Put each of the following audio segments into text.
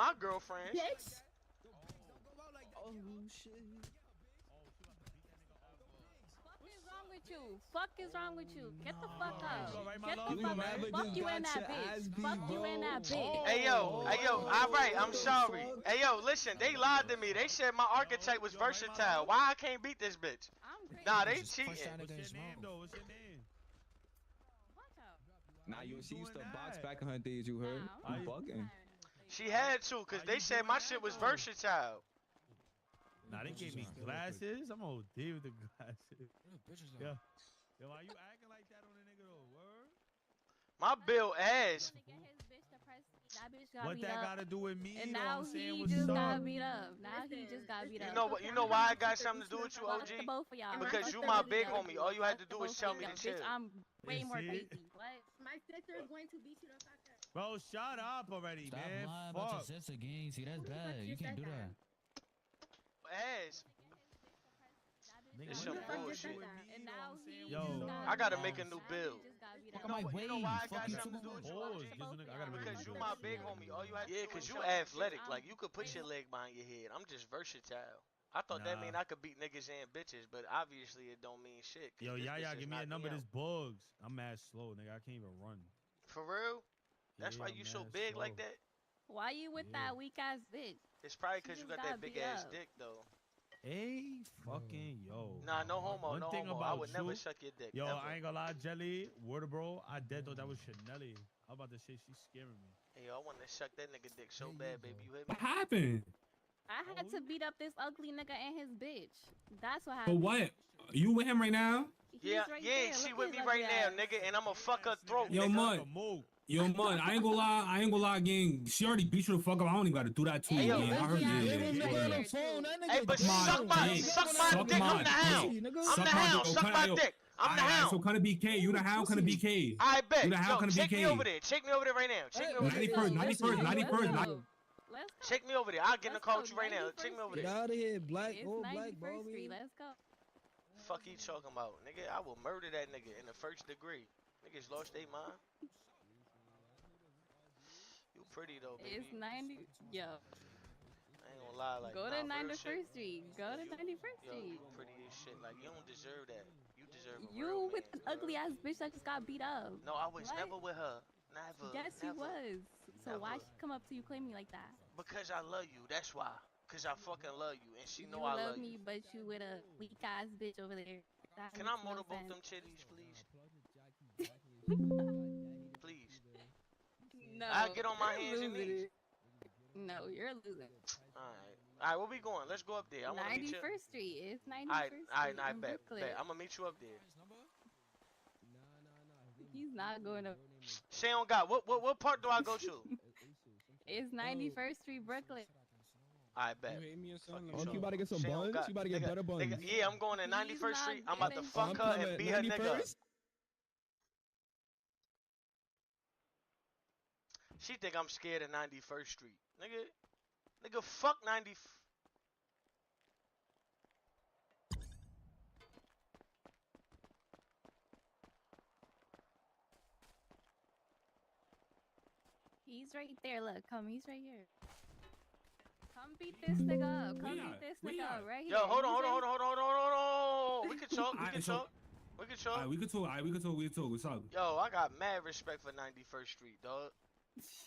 my girlfriends. Bitch. Oh shit. Fuck is wrong with you? Get the fuck up. Get You the fuck never up. Fuck just you got and that your bitch. ass beat, Fuck you and that bitch. Hey yo, all right, I'm sorry. Hey yo, listen, they lied to me. They said my archetype was versatile. Why I can't beat this bitch? I'm great. Nah, they Just cheating. punch that nigga in What's his your name mouth. though? What's your name? Watch out. Nah, you she used to doing box that? back in her days. You heard? Nah, You bugging. She had to, cause they said my shit was versatile. Nah, they gave me glasses. I'm OD with the glasses. Bitches Yo, though. yo, why you acting like that on a nigga though? Word? My bill ass. What that gotta do with me? And though? now I'm saying he what's just up. got beat up. Now he just got beat up. You know what? You know why I got something to do with you, Fuck OG? the both of y'all. Because Fuck you the my both of big y'all. homie. All you had to Fuck do the was both tell of me to y'all. chill. Bitch, I'm way Is more it? crazy. What? My sister is going to beat you the fuck up. Bro, shut up already, Stop man. lying about your Fuck. sister gang. See, that's Who the fuck bad. You just can't said do that? that. Ass. Nigga, It's what some that got to do bullshit. with And me, now though? I'm he saying just what's got up. I gotta beat make a up. new Now bill. he just got beat Fuck up. my You know way. why I Fuck got you something to too. do with you, Pause. OG? Just a nigga- I gotta make a Because new you bill. my big homie. All you had to do was you athletic. Like you could put your leg behind your head. I'm just versatile. I thought that Nah. mean I could beat niggas and bitches, but obviously it don't mean shit. 'Cause Yo, this Yaya, bitch is give me a knocking number. out. This bugs. I'm mad slow, nigga. I can't even run. For real? That's Yeah, why I'm you so mad big slow. like that? Why you with Yeah. that weak ass bitch? It's probably She because you just got got that big beat ass up. dick though. Hey, fucking yo. Nah, no homo, One no thing homo. I about would never you, suck your dick. yo, Ever. I ain't gonna lie, Jelly, word bro, I dead thought that was Chanelly. I'm about to say she's scaring me. Hey, yo, I want to suck that nigga dick so bad, baby. You hit me? What happened? I had to beat up this ugly nigga and his bitch. That's what For happened. what? You with him right now? He's Yeah, right yeah, there. she Look with at me his right ugly now, ass. nigga, and I'ma fuck her throat, Yo, nigga. Mud. Yo, Mud, I ain't gonna lie, gang. She already beat you the fuck up. I don't even gotta do that to Hey, you, yo, gang. I heard ugly ass you. bitch Nigga right on the there, phone. too. That nigga Hey, but Suck my suck my dick. suck my Suck dick. my I'm the hound. dick. I'm the Suck my hound. dick. Suck Okay, my yo. dick. I'm the Alright, so hound. kinda BK. You the hound, kinda BK. I bet. You the hound, Yo, kinda take me BK. over there. Take me over there right now. Take me over Let's there. go, 91st, let's 91st, go, 91st. let's go. Let's go. Take me over there. I'll get in the Let's car go, with you right now. Take me over 91st Get there. out of here, black. It's Oh, black, 91st Street. Bobby. Let's go. Fuck you talking about, nigga? I will murder that nigga in the first degree. Niggas lost their mind. You pretty though, baby. It's 90. Yo, I ain't gonna lie, like go to nah, real 91st shit. Street. Go to You, 91st yo, Street. you pretty as shit. Like you don't deserve that. You deserve a real You man. with this you ugly heard? ass bitch that just got beat up. No, I was What? never with her. Never. Yes, she never. was. So why Never. she come up to you claiming me like that? Because I love you. That's why. Cause I fucking love you, and she know You I love love me, you. but you with a weak ass bitch over there. That Can I makes no motorboat them sense. titties, please? Please. No, I get on my you're hands and losing knees. it. No, you're losing. Alright, where we going? Let's go up there. I wanna meet you. 91st Street. It's 91st Alright, Street I in bet. Brooklyn. I'm gonna meet you up there. He's not going to. Say on God, what part do I go to? It's 91st Street, Brooklyn. I bet. You hate me or something? Fuck you, Oh, you about to get some Say on buns? God. You about to get Nigga, better buns? nigga, yeah, I'm going to He's 91st Street. I'm not about to getting fuck her coming and at beat her nigga up. 91st? She think I'm scared of 91st Street. Nigga, fuck 90. He's right there. Look, come. He's right here. Come beat this nigga up. Come We beat are. this We nigga are. up right here. Yo, hold on, He's hold on, right- hold on, hold on, hold on, hold on. We can talk, we Alright, can so- talk. We can talk. Alright, we could talk. Alright, we could talk. What's up? Yo, I got mad respect for 91st Street, dog.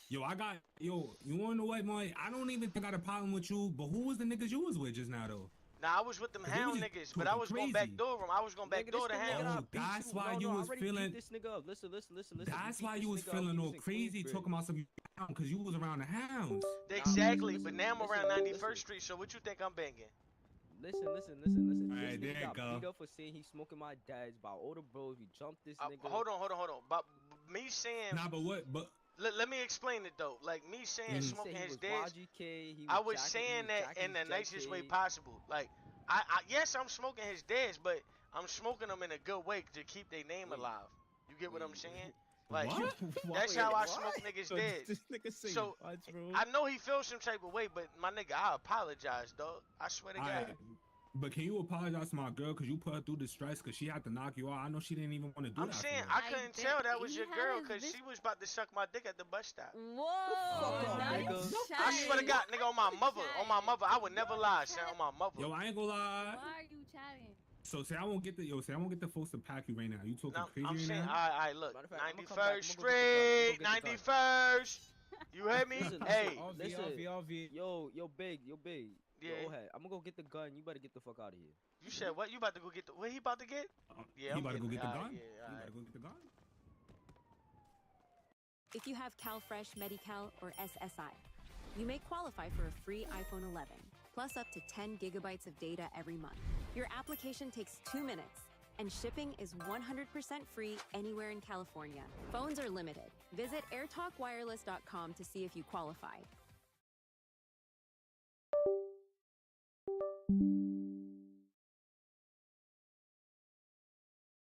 Yo, you wanna know what, Mike? I don't even think I got a problem with you, but who was the niggas you was with just now, though? Nah, I was with them Cause they hound was niggas, but I talking was going crazy. back door them. I was going back door the hound. Oh, that's why you was feeling. This nigga up. Listen. That's why you was feeling all crazy talking about some hound, cause you was around the hounds. Exactly, but now I'm around 91st Street, so what you think I'm banging? Listen. Alright, This there nigga you got go. beat up for saying he's smoking my dad's by older bros. We jumped this nigga. Hold on. But me saying, Nah, but what? But let me explain it though. Like me saying He smoking said he his was dad's, YGK, he I was jacking- saying he that jacking in the his nicest way JK. possible. Like, I yes, I'm smoking his dad's, but I'm smoking them in a good way to keep their name alive. You get what I'm saying? Like, what? that's how I smoke niggas dead. This nigga say So, what, bro? I know he feels some type of way, but my nigga, I apologize, dog. I swear to God. Alright. But can you apologize to my girl because you put her through the stress because she had to knock you out? I know she didn't even want to do I'm that. saying for I real. couldn't did- tell that was he your had girl his because bitch- she was about to suck my dick at the bus stop. Whoa! Now you nigga. I swear to chatting. God, nigga, on my mother, I would never lie, son, on my mother. Yo, I ain't gonna lie. Why are you chatting? So say I won't get the folks to pack you right now. You talking No, crazy I'm right saying, now? alright, look, Matter of fact, I'ma come 91st back, I'ma go get the Street, gun, I'ma go get the 91st. You hear me? Listen, Hey, listen. Yo, big. Yo, yeah. old head. I'm gonna go get the gun. You better get the fuck out of here. You said what? You about to go get the? What he about to get? Yeah, he I'm about to go getting get the it. gun. Yeah, He alright. about to go get the gun. If you have CalFresh, Medi-Cal, or SSI, you may qualify for a free iPhone 11, plus up to 10 gigabytes of data every month. Your application takes 2 minutes, and shipping is 100% free anywhere in California. Phones are limited. Visit airtalkwireless.com to see if you qualify.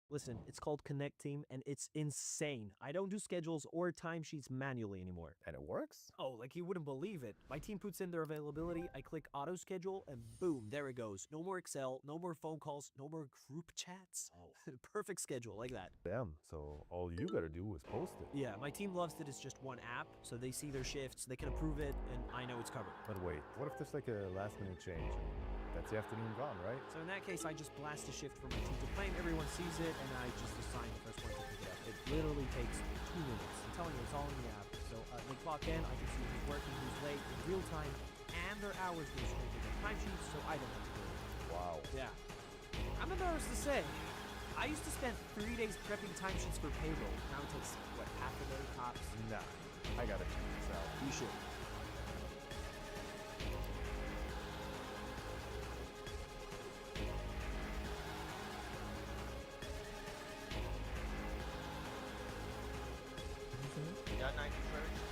Listen, it's called Connect Team, and it's insane. I don't do schedules or timesheets manually anymore. And it works? Oh, like you wouldn't believe it. My team puts in their availability, I click auto schedule, and boom, there it goes. No more Excel, no more phone calls, no more group chats. Oh, perfect schedule, like that. Damn, so all you gotta do is post it. Yeah, my team loves that it's just one app, so they see their shifts, they can approve it, and I know it's covered. But wait, what if there's like a last minute change? That's the afternoon gone, right? So in that case, I just blast a shift for my team to claim, everyone sees it, and I just assign the first one to pick it up. It literally takes 2 minutes. I'm telling you, it's all in the app. So they clock in, I can see who's working, who's late in real time, and their hours go straight to their timesheets, so I don't have to do it. Wow. Yeah. I'm embarrassed to say, I used to spend 3 days prepping timesheets for payroll. Now it takes, what, half a day tops? Nah, I gotta check this out. You should. Y'all 91st.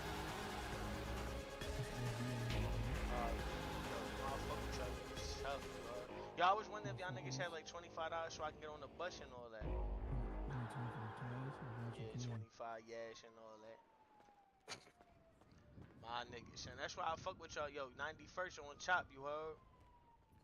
Y'all always wonder if y'all niggas had like $25 so I can get on the bus and all that. Yeah, 25 yash and all that. My niggas, son. That's why I fuck with y'all. Yo, 91st on chop, you heard?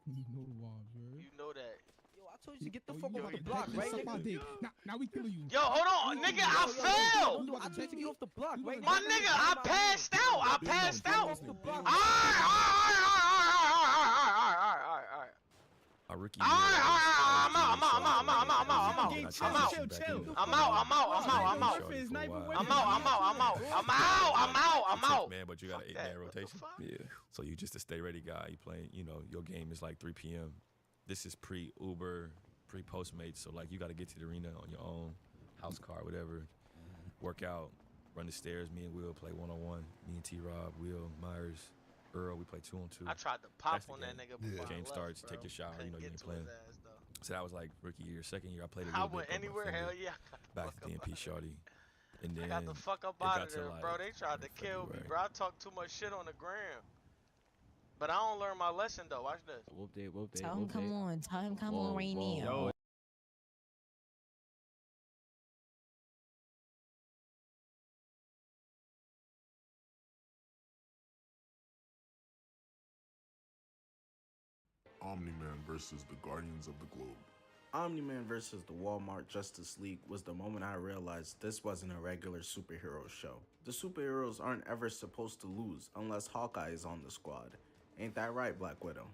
You know the vibes, right? You know that. Yo, I told you to get the fuck off the block, right, nigga? Now we killing you. Yo, hold on, nigga, I fell! I told you to get off the block, right? My nigga, I passed out! I passed out! Alright. Rookie. I'm out. Man, but you got an 8-man rotation. Yeah. So you just a stay ready guy. You playing, you know, your game is like 3 p.m. This is pre-Uber, pre-Postmates. So like you got to get to the arena on your own, house car, whatever. Work out, run the stairs. Me and Will play 1-on-1. Me and T-Rob, Will, Myers, Earl, we play 2-on-2. I tried to pop on that nigga before Game I starts, left, take your shower, you know you ain't playing. So that was like rookie year. Second year, I played a I little went bit. broke my anywhere, hell finger. yeah. Back to DMP shorty. And then I got the fuck up it out got of to, there, like, bro. They tried to kill me, February. bro. I talked too much shit on the gram. But I don't learn my lesson though. Watch this. Whoop day. Time come on right now. Yo, Omni-Man versus the Guardians of the Globe. Omni-Man versus the Walmart Justice League was the moment I realized this wasn't a regular superhero show. The superheroes aren't ever supposed to lose unless Hawkeye is on the squad. Ain't that right, Black Widow?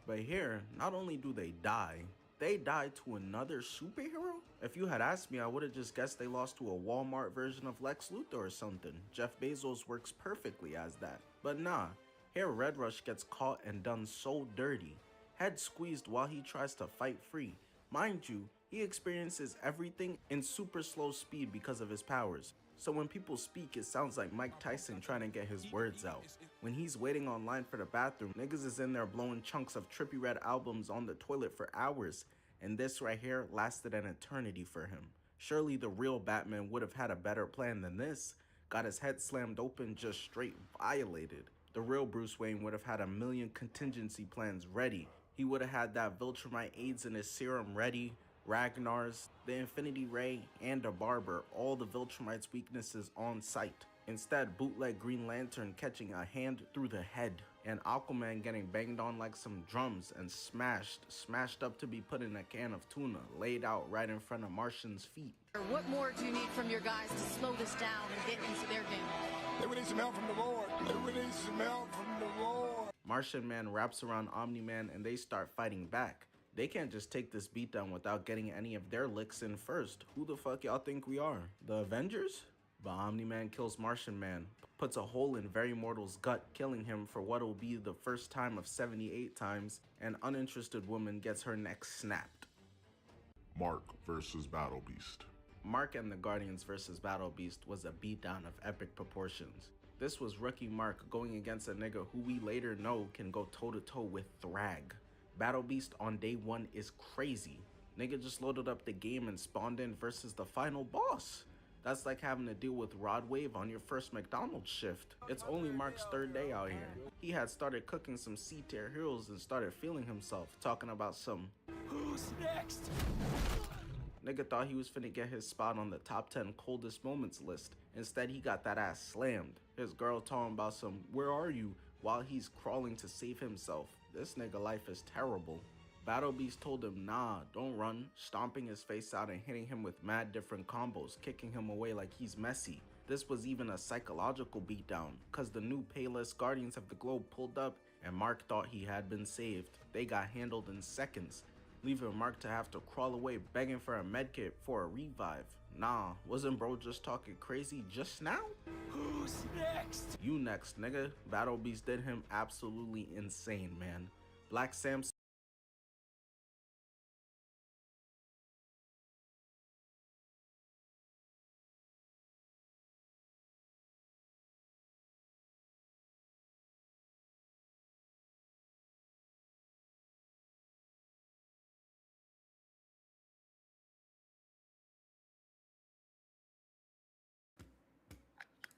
But here, not only do they die to another superhero? If you had asked me, I would have just guessed they lost to a Walmart version of Lex Luthor or something. Jeff Bezos works perfectly as that. But nah, here Red Rush gets caught and done so dirty. Head squeezed while he tries to fight free. Mind you, he experiences everything in super slow speed because of his powers. So when people speak, it sounds like Mike Tyson trying to get his words out. When he's waiting online for the bathroom, niggas is in there blowing chunks of Trippie Redd albums on the toilet for hours. And this right here lasted an eternity for him. Surely the real Batman would have had a better plan than this. Got his head slammed open, just straight violated. The real Bruce Wayne would have had a million contingency plans ready. He would have had that Viltrumite AIDS in his serum ready, Ragnar's, the Infinity Ray, and a Barber, all the Viltrumite's weaknesses on site. Instead, bootleg Green Lantern catching a hand through the head, and Aquaman getting banged on like some drums and smashed up to be put in a can of tuna, laid out right in front of Martian's feet. What more do you need from your guys to slow this down and get into their game? They would need some help from the Lord. They would need some help from the Lord. Martian Man wraps around Omni-Man and they start fighting back. They can't just take this beatdown without getting any of their licks in first. Who the fuck y'all think we are? The Avengers? But Omni-Man kills Martian Man, puts a hole in Very Mortal's gut, killing him for what will be the first time of 78 times, and uninterested woman gets her neck snapped. Mark versus Battle Beast. Mark and the Guardians versus Battle Beast was a beatdown of epic proportions. This was rookie Mark going against a nigga who we later know can go toe-to-toe with Thrag. Battle Beast on day one is crazy. Nigga just loaded up the game and spawned in versus the final boss. That's like having to deal with Rod Wave on your first McDonald's shift. It's only Mark's third day out here. He had started cooking some C-tier heroes and started feeling himself, talking about some "Who's next?" Nigga thought he was finna get his spot on the top 10 coldest moments list. Instead, he got that ass slammed. His girl talking about some "where are you?" while he's crawling to save himself. This nigga life is terrible. Battle Beast told him, nah, don't run, stomping his face out and hitting him with mad different combos, kicking him away like he's Messi. This was even a psychological beatdown, cause the new Payless Guardians of the Globe pulled up and Mark thought he had been saved. They got handled in seconds, leaving Mark to have to crawl away begging for a medkit for a revive. Nah, wasn't bro just talking crazy just now? Who's next? You next, nigga. Battle Beast did him absolutely insane, man. Black Sam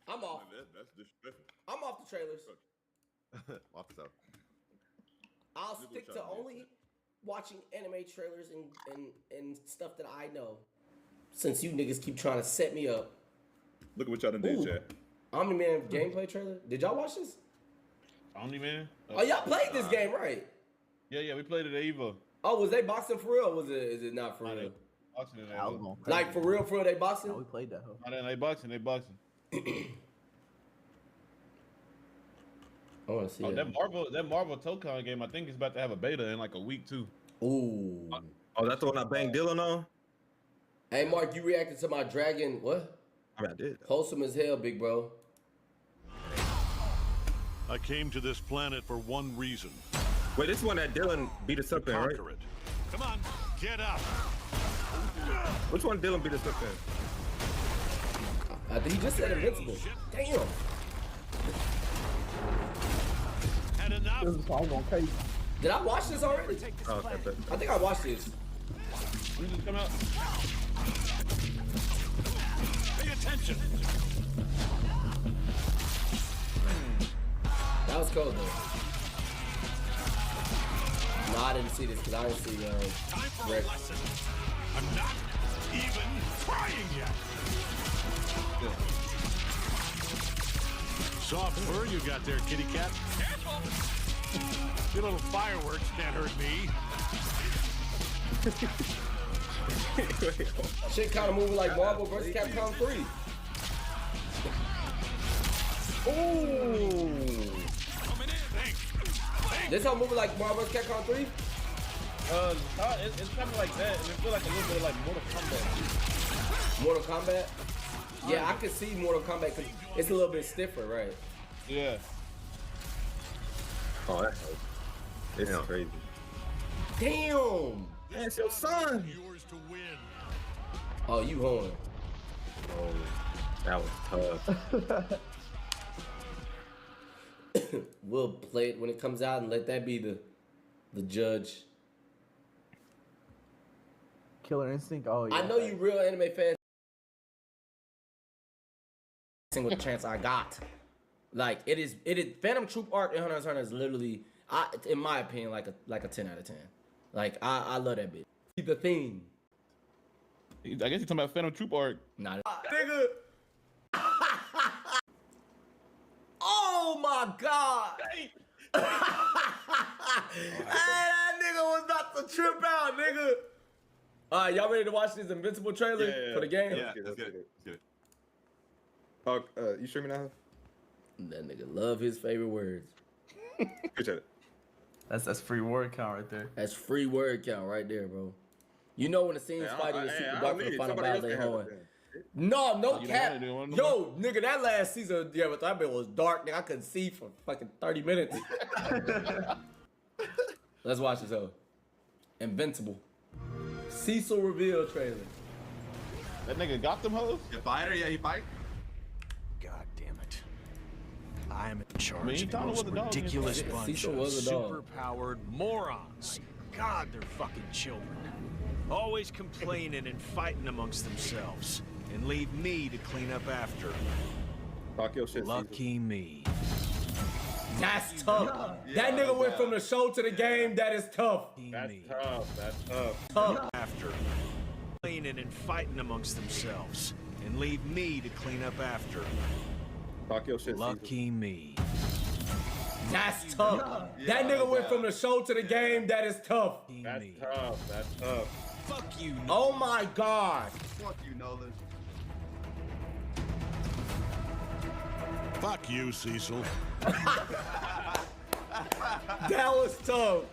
I'm off. That's disrespectful. I'm off the trailers. Off the top. I'll stick to only watching anime trailers and stuff that I know. Since you niggas keep trying to set me up. Look at what y'all done did, chat. Omni-Man gameplay trailer. Did y'all watch this? Omni-Man? Oh, y'all played this game, right? Yeah, we played it at EVO. Oh, was they boxing for real? Or is it not for real? Boxing at EVO. Like for real, they boxing? No, we played that. They boxing. I want to see that Marvel Tokon game. I think is about to have a beta in like a week too. Ooh. Oh, that's the one I banged Dylan on. Hey, Mark, you reacted to my dragon. What? I did. Wholesome as hell, big bro. I came to this planet for one reason. Wait, this one that Dylan beat us up in, right? Conquer it. Come on, get up. Which one Dylan beat us up in? I think he just said Invincible. Damn. Had enough. This is all going crazy. Did I watch this already? Oh, okay. I think I watched this. When did it come out? Pay attention. That was cool though. No, I didn't see this because I didn't see Time for Rick. a lesson. I'm not even trying yet. Soft fur you got there, kitty cat. Careful. Your little fireworks can't hurt me. Shit kind of moving like Marvel vs. Capcom 3. Ooh. This how moving like Marvel vs. Capcom 3? It's kind of like that, and it feels like a little bit like Mortal Kombat. Mortal Kombat? Yeah, I could see Mortal Kombat because it's a little bit stiffer, right? Yeah. Oh, that's dope. It's crazy. Damn! That's your son. Yours to win. Oh, you horn. Oh, that was tough. We'll play it when it comes out and let that be the judge. Killer Instinct. Oh yeah. I know you real anime fans. Single chance I got. Like it is Phantom Troop arc in Hunter x Hunter is literally, in my opinion, like a 10 out of 10. Like I love that bitch. The theme. I guess you're talking about Phantom Troop arc. Nah, nigga. my God. Hey, that nigga was about to trip out, nigga. All right, y'all ready to watch this Invincible trailer for the game? Yeah, let's get it. Oh, you streaming now? That nigga love his favorite words. Appreciate it. That's free word count right there. That's free word count right there, bro. You know when the scene's fighting the super dark for the final battle, they hoeing. No cap. Yo, nigga, that last season, but that bit was dark, nigga. I couldn't see for fucking 30 minutes. Let's watch this, though. Invincible. Cecil reveal trailer. That nigga got them hoes? You fighter? Yeah, he fight. God damn it. I am in charge I mean, of the most ridiculous bunch Cecil of was a dog. super-powered morons. God, they're fucking children. Always complaining and fighting amongst themselves. And leave me to clean up after. Talk your shit, Lucky me. That's tough. That nigga went from the show to the game. That is tough. That's tough. That's tough. Tough. After. Complaining and fighting amongst themselves. And leave me to clean up after. Talk your shit, Lucky me. That's tough. That nigga went from the show to the game. That is tough. That's tough. That's tough. Fuck you. Oh my God. Fuck you, Nolan. Fuck you, Cecil. That was tough.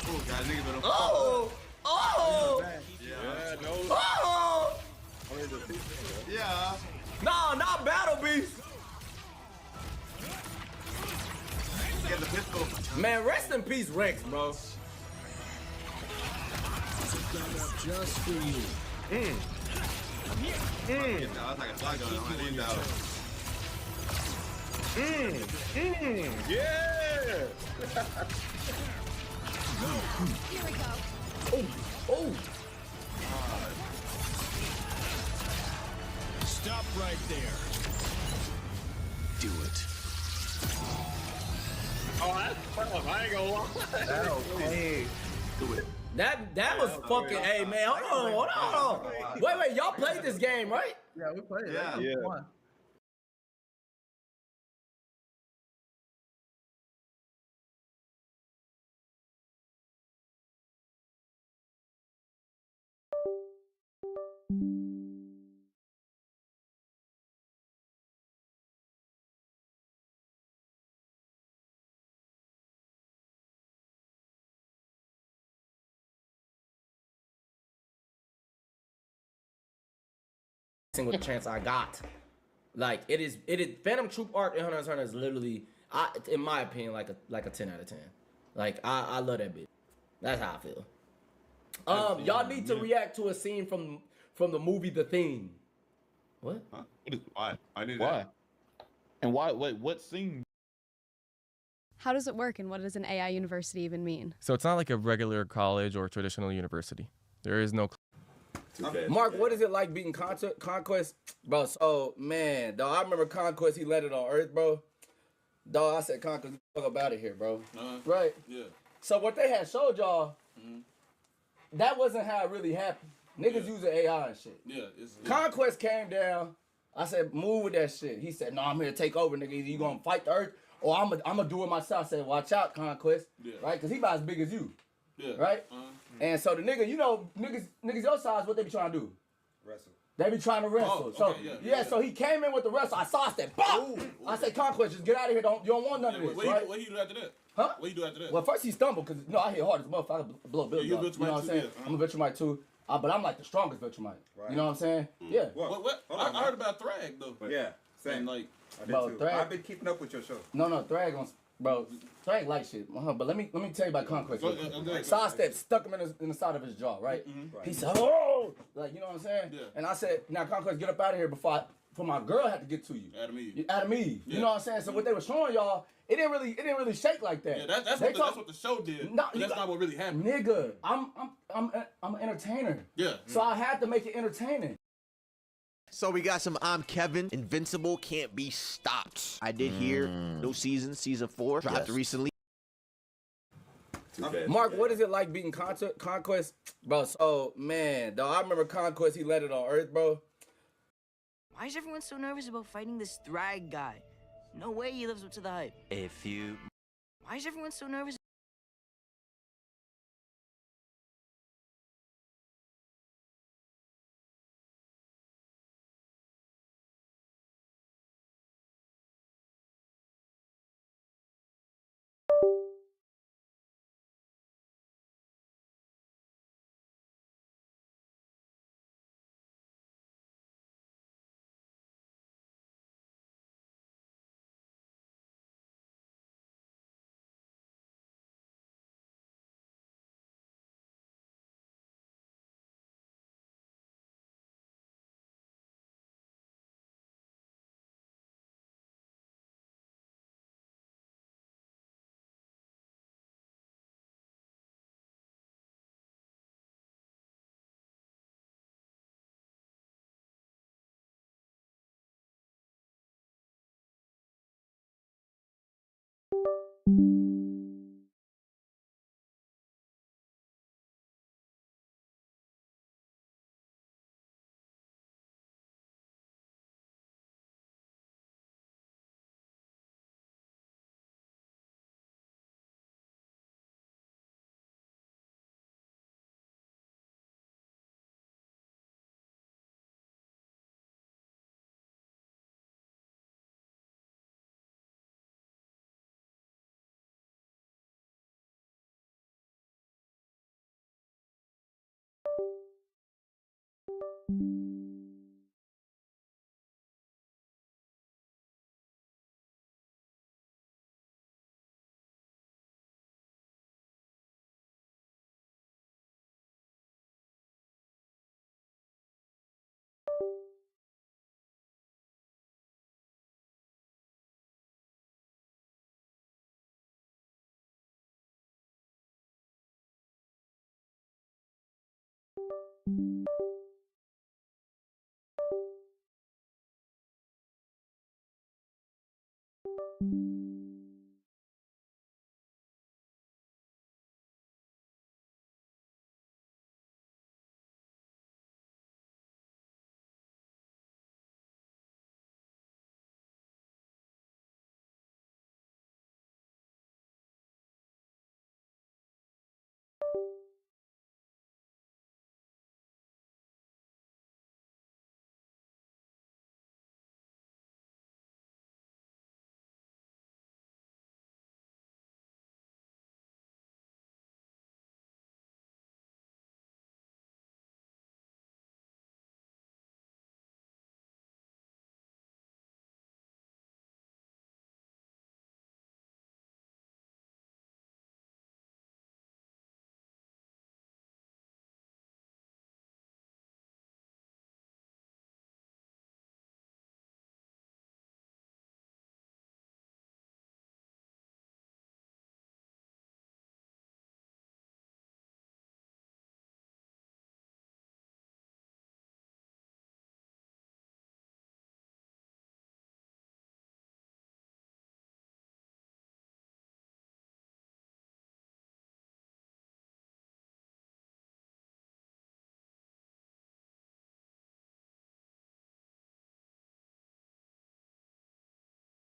Oh, guys, nigga better. Oh! Oh! Yeah, no. Oh! Yeah. Nah, not Battle Beast. Get the pistol. Man, rest in peace, Rex, bro. Just for you. That's like a shotgun. I need that. Yeah. Here we go. Oh. Stop right there. Do it. Oh, that's tough. I ain't gonna lie. That'll play. Do it. That was fucking. Hey man, hold on. Wait, y'all played this game, right? Yeah, we played it. Yeah. Single chance I got. Like it is Phantom Troop arc in Hunter x Hunter is literally, in my opinion, like a 10 out of 10. Like I love that bitch. That's how I feel. Y'all need to react to a scene from the movie The Thing. What? Huh? Why? I need Why? And why? Wait, what scene? How does it work, and what does an AI university even mean? So it's not like a regular college or traditional university. There is no. Mark, what is it like beating Conquest? Bro, so, man, dog, I remember Conquest, he landed on Earth, bro. Dog, I said, Conquest, fuck up out of here, bro. Right? Yeah. So what they had showed y'all, that wasn't how it really happened. Niggas using AI and shit. Yeah. Conquest came down. I said, move with that shit. He said, no, I'm here to take over, nigga. Either you gonna fight the Earth or I'm gonna do it myself. I said, watch out, Conquest. Yeah. Right? Because he about as big as you. Yeah. Right? And so the nigga, you know, niggas your size, what they be trying to do? Wrestle. They be trying to wrestle. Oh, okay, so so he came in with the wrestle. I saw, I said, BOP! I said, Conquest, just get out of here. You don't want none of this, right? What he do after that? Huh? What you do after that? Well, first he stumbled because I hit hard as a motherfucker. I blow bills you up. Viltrumite You know what I'm saying? too, yeah. I'm a Viltrumite too. But I'm like the strongest Viltrumite. Right. You know what I'm saying? Yeah. What? I heard about Thrag though. Yeah, same. And like, Bro, Thrag. I've been keeping up with your show. No, Thrag on. Bro, Thrag like shit. But let me tell you about Conquest. Sidestep stuck him in the side of his jaw, right? He said, oh! Like, you know what I'm saying? Yeah. And I said, now Conquest, get up out of here before my girl had to get to you. Adam Eve. Yeah. You know what I'm saying? So what they were showing y'all, it didn't really shake like that. Yeah, that's what the show did. No, That's not what really happened. Nigga, I'm an entertainer. Yeah. So I had to make it entertaining. So we got some I'm Kevin. Invincible can't be stopped. I did hear new season 4 dropped recently. Mark, what is it like beating Conquest? Bro, so, man, dog, I remember Conquest, he landed on Earth, bro. Why is everyone so nervous about fighting this Thrag guy? No way he lives up to the hype. A few. Why is everyone so nervous?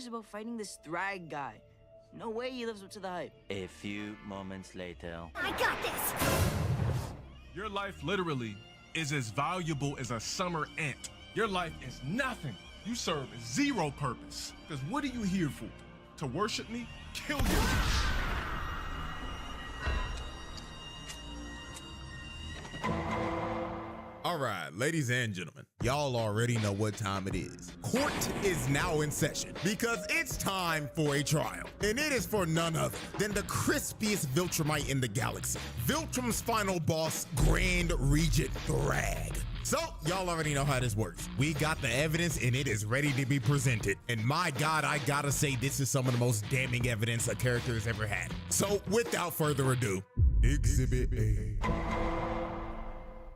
About fighting this Thrag guy. No way he lives up to the hype. A few moments later. I got this! Your life literally is as valuable as a summer ant. Your life is nothing. You serve zero purpose. Because what are you here for? To worship me? Kill you. All right, ladies and gentlemen, y'all already know what time it is. Court is now in session because it's time for a trial. And it is for none other than the crispiest Viltrumite in the galaxy. Viltrum's final boss, Grand Regent Thrag. So, y'all already know how this works. We got the evidence and it is ready to be presented. And my God, I gotta say this is some of the most damning evidence a character has ever had. So, without further ado, Exhibit A.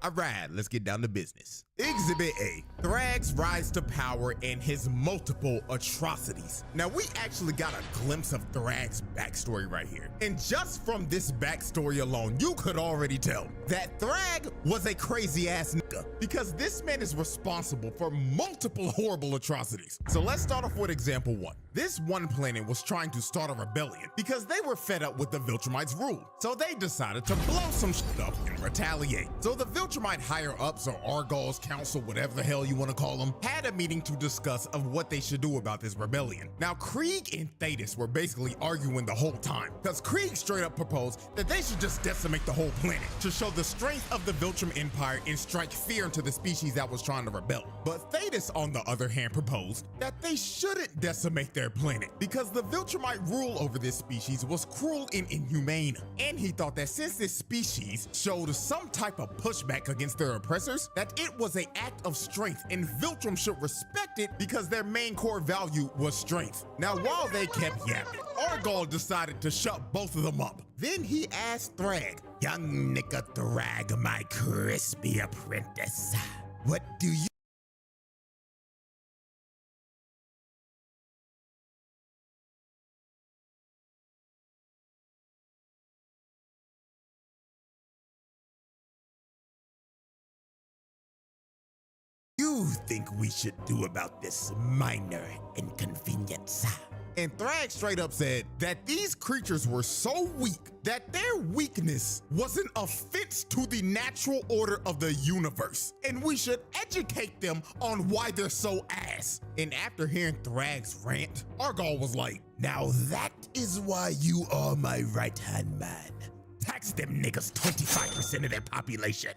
All right, let's get down to business. Exhibit A. Thrag's rise to power and his multiple atrocities. Now, we actually got a glimpse of Thrag's backstory right here. And just from this backstory alone, you could already tell that Thrag was a crazy ass nigga, because this man is responsible for multiple horrible atrocities. So let's start off with example 1. This one planet was trying to start a rebellion because they were fed up with the Viltrumites' rule. So they decided to blow some shit up and retaliate. So the Viltrumite higher ups, or ALLLLL's council, whatever the hell you want to call them, had a meeting to discuss of what they should do about this rebellion. Now, Krieg and Thetis were basically arguing the whole time, because Krieg straight up proposed that they should just decimate the whole planet to show the strength of the Viltrum Empire and strike fear into the species that was trying to rebel. But Thetis, on the other hand, proposed that they shouldn't decimate their planet because the Viltrumite rule over this species was cruel and inhumane. And he thought that since this species showed some type of pushback against their oppressors, that it was an act of strength and Viltrum should respect it because their main core value was strength. Now, while they kept yapping, ALLLLL decided to shut both of them up. Then he asked Thrag, "Young nigga Thrag, my crispy apprentice, what do you think we should do about this minor inconvenience?" And Thrag straight up said that these creatures were so weak that their weakness was an offense to the natural order of the universe, and we should educate them on why they're so ass. And after hearing Thrag's rant, ALLLLL was like, "Now that is why you are my right-hand man. Tax them niggas 25% of their population."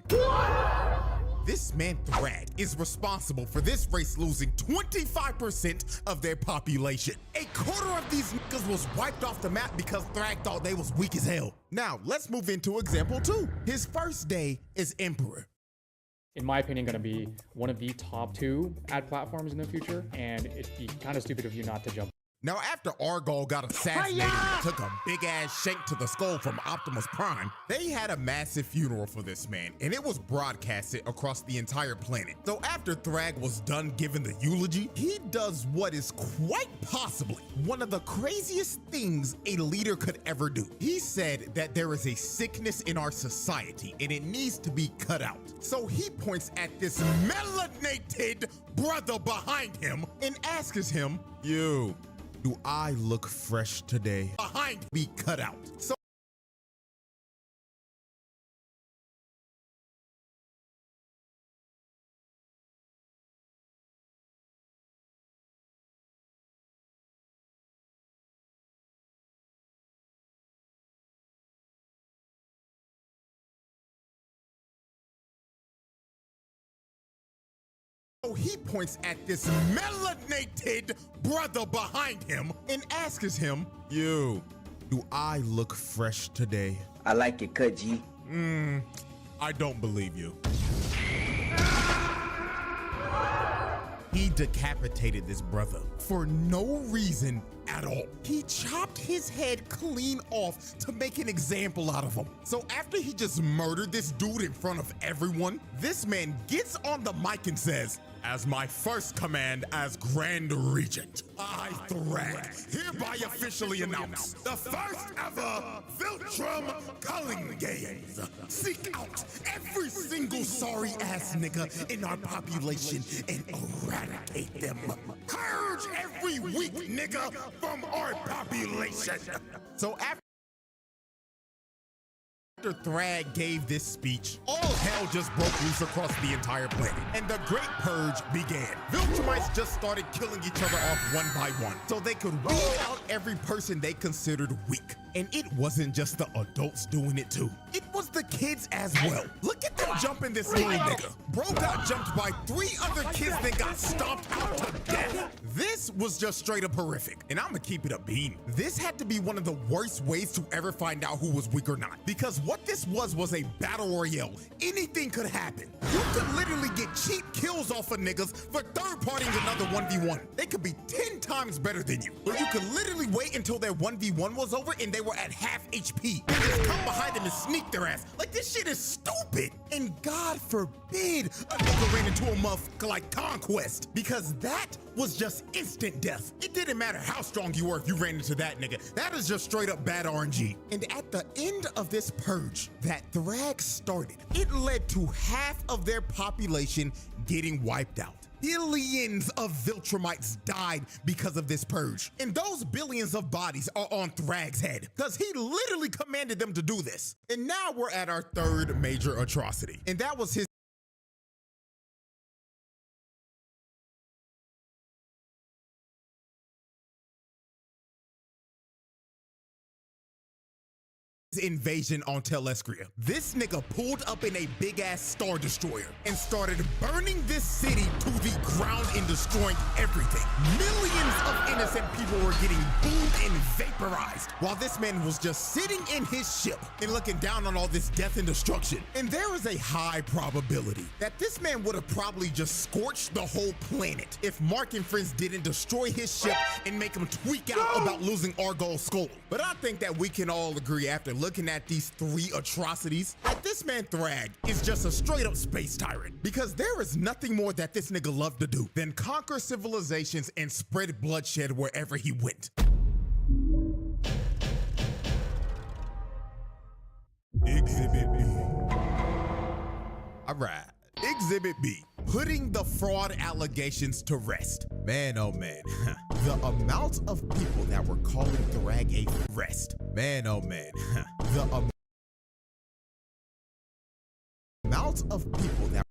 This man Thrag is responsible for this race losing 25% of their population. A quarter of these niggas was wiped off the map because Thrag thought they was weak as hell. Now, let's move into example 2. His first day is Emperor. In my opinion, going to be one of the top 2 ad platforms in the future, and it'd be kind of stupid of you not to jump. Now, after ALLLL got assassinated and took a big-ass shank to the skull from Optimus Prime, they had a massive funeral for this man, and it was broadcasted across the entire planet. So after Thrag was done giving the eulogy, he does what is quite possibly one of the craziest things a leader could ever do. He said that there is a sickness in our society, and it needs to be cut out. So he points at this melanated brother behind him and asks him, "You, do I look fresh today?" Behind me cut out. So he points at this melanated brother behind him and asks him, "You, do I look fresh today?" "I like it cut, G." I don't believe you. He decapitated this brother for no reason at all. He chopped his head clean off to make an example out of him. So after he just murdered this dude in front of everyone, this man gets on the mic and says, "As my first command as Grand Regent, I, Thrag, hereby officially announce the first ever Viltrum Culling Games. Seek out every single sorry ass nigga in our population and eradicate them. Purge every weak nigga from our population." So after Thrag gave this speech, all hell just broke loose across the entire planet, and the Great Purge began. Viltrumites just started killing each other off one by one, so they could weed out every person they considered weak. And it wasn't just the adults doing it too. It was the kids as well. Look at them jumping this little nigga. Bro got jumped by 3 other kids that got stomped out to death. This was just straight up horrific, and I'ma keep it a beam. This had to be one of the worst ways to ever find out who was weak or not, because what this was a battle royale. Anything could happen. You could literally get cheap kills off of niggas for third-partying another 1v1. They could be 10 times better than you. Or you could literally wait until their 1v1 was over and they were at half HP and just come behind them and sneak their ass. Like, this shit is stupid. And God forbid a nigga ran into a motherfucker like Conquest, because that was just instant death. It didn't matter how strong you were if you ran into that nigga. That is just straight up bad RNG. And at the end of this purge that Thrag started, it led to half of their population getting wiped out. Billions of Viltrumites died because of this purge. And those billions of bodies are on Thrag's head, because he literally commanded them to do this. And now we're at our third major atrocity. And that was his invasion on Telescria. This nigga pulled up in a big ass Star Destroyer and started burning this city to the ground and destroying everything. Millions of innocent people were getting boomed and vaporized while this man was just sitting in his ship and looking down on all this death and destruction. And there is a high probability that this man would have probably just scorched the whole planet if Mark and friends didn't destroy his ship and make him tweak out about losing Argol's skull. But I think that we can all agree after looking at these three atrocities that this man Thrag is just a straight up space tyrant, because there is nothing more that this nigga loved to do than conquer civilizations and spread bloodshed wherever he went. Exhibit B. All right. Exhibit B, putting the fraud allegations to rest. Man, oh man, the amount of people that were calling Thrag a rest. Man, oh man, the amount of people that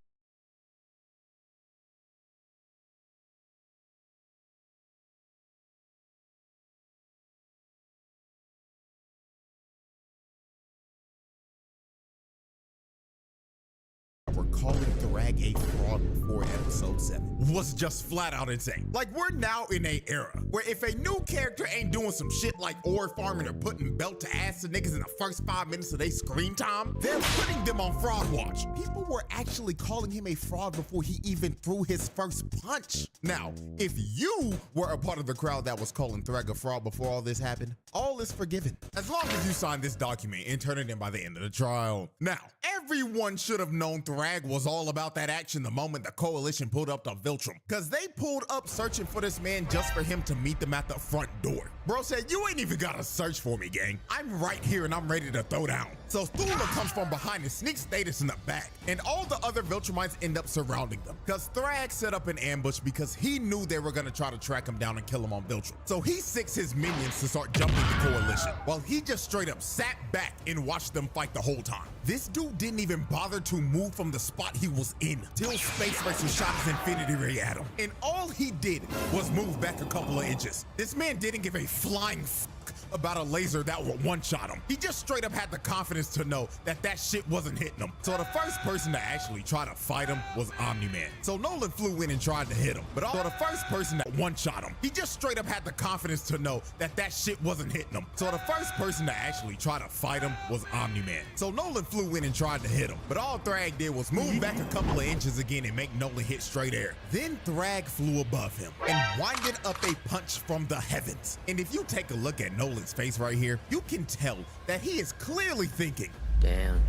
were calling Thrag a fraud before episode 7 was just flat out insane. Like, we're now in a era where if a new character ain't doing some shit like ore farming or putting belt to ass to niggas in the first 5 minutes of their screen time, they're putting them on fraud watch. People were actually calling him a fraud before he even threw his first punch. Now, if you were a part of the crowd that was calling Thrag a fraud before all this happened, all is forgiven, as long as you sign this document and turn it in by the end of the trial. Now, everyone should have known Thrag was all about that action the moment the coalition pulled up to Viltrum, because they pulled up searching for this man just for him to meet them at the front door. Bro said, you ain't even gotta search for me, gang. I'm right here and I'm ready to throw down. So Thula comes from behind and sneaks Status in the back, and all the other Viltrumites end up surrounding them, because Thrag set up an ambush because he knew they were gonna try to track him down and kill him on Viltrum. So he sicks his minions to start jumping the coalition, while he just straight up sat back and watched them fight the whole time. This dude didn't even bother to move from the spot he was in till Space Racer shot his Infinity Ray at him. And all he did was move back a couple of inches. This man didn't give a flying f about a laser that would one-shot him. He just straight up had the confidence to know that that shit wasn't hitting him. So the first person to actually try to fight him was Omni-Man. So Nolan flew in and tried to hit him. But the first person that one-shot him, he just straight up had the confidence to know that that shit wasn't hitting him. So the first person to actually try to fight him was Omni-Man. So Nolan flew in and tried to hit him. But all Thrag did was move back a couple of inches again and make Nolan hit straight air. Then Thrag flew above him and winded up a punch from the heavens. And if you take a look at Nolan's face right here, you can tell that he is clearly thinking, damn,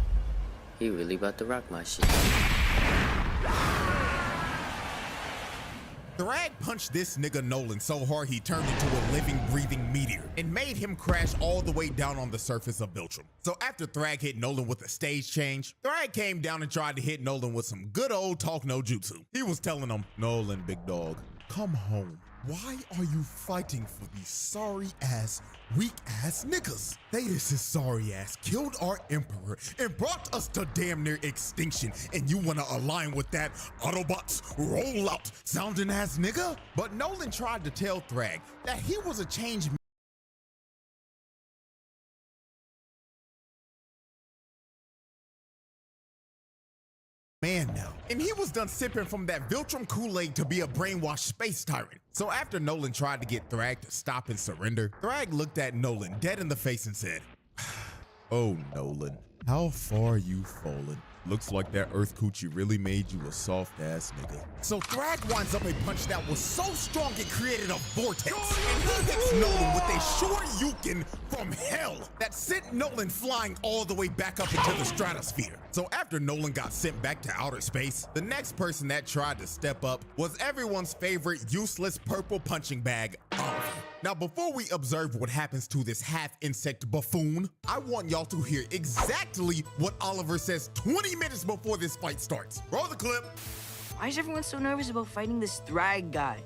he really about to rock my shit. Thrag punched this nigga Nolan so hard he turned into a living, breathing meteor and made him crash all the way down on the surface of Viltrum. So after Thrag hit Nolan with a stage change, Thrag came down and tried to hit Nolan with some good old talk no jutsu. He was telling him, Nolan, big dog, come home. Why are you fighting for these sorry ass, weak ass niggas? Thetis' sorry ass killed our emperor and brought us to damn near extinction, and you wanna align with that Autobots roll out sounding ass nigga? But Nolan tried to tell Thrag that he was a changed man now, and he was done sipping from that Viltrum Kool-Aid to be a brainwashed space tyrant. So after Nolan tried to get Thrag to stop and surrender, Thrag looked at Nolan dead in the face and said, oh Nolan, how far you've fallen. Looks like that Earth Coochie really made you a soft ass nigga. So Thrag winds up a punch that was so strong it created a vortex. And he hits Nolan with a Shoryuken from hell that sent Nolan flying all the way back up into the stratosphere. So after Nolan got sent back to outer space, the next person that tried to step up was everyone's favorite useless purple punching bag, Oliver. Now, before we observe what happens to this half-insect buffoon, I want y'all to hear exactly what Oliver says 20 minutes before this fight starts. Roll the clip. Why is everyone so nervous about fighting this Thrag guy?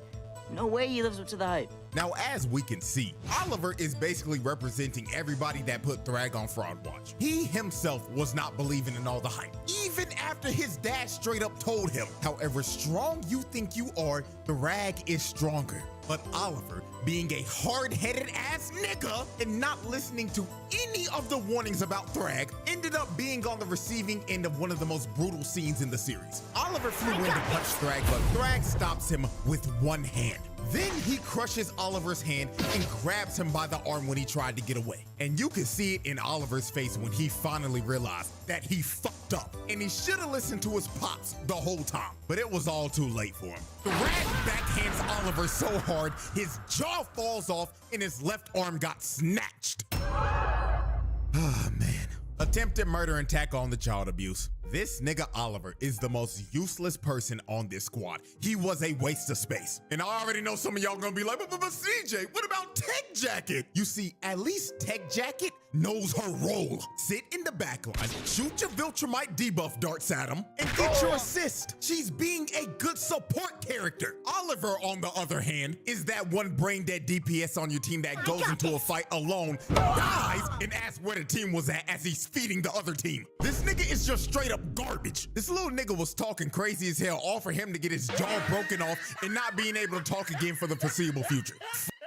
No way he lives up to the hype. Now, as we can see, Oliver is basically representing everybody that put Thrag on Fraud Watch. He himself was not believing in all the hype, even after his dad straight up told him, however strong you think you are, Thrag is stronger. But Oliver, being a hard-headed ass nigga and not listening to any of the warnings about Thrag, ended up being on the receiving end of one of the most brutal scenes in the series. Oliver flew in to punch Thrag, but Thrag stops him with one hand. Then he crushes Oliver's hand and grabs him by the arm when he tried to get away. And you can see it in Oliver's face when he finally realized that he fucked up and he should have listened to his pops the whole time. But it was all too late for him. Thrag backhands Oliver so hard his jaw falls off and his left arm got snatched. Ah, man. Attempted murder and tack on the child abuse. This nigga Oliver is the most useless person on this squad. He was a waste of space. And I already know some of y'all gonna be like, but CJ, what about Tech Jacket? You see, at least Tech Jacket knows her role. Sit in the back line, shoot your Viltrumite debuff darts at him, and get your assist. She's being a good support character. Oliver, on the other hand, is that one brain dead DPS on your team that goes into a fight alone, dies, and asks where the team was at as he's feeding the other team. This nigga is just straight up garbage. This little nigga was talking crazy as hell, all for him to get his jaw broken off and not being able to talk again for the foreseeable future.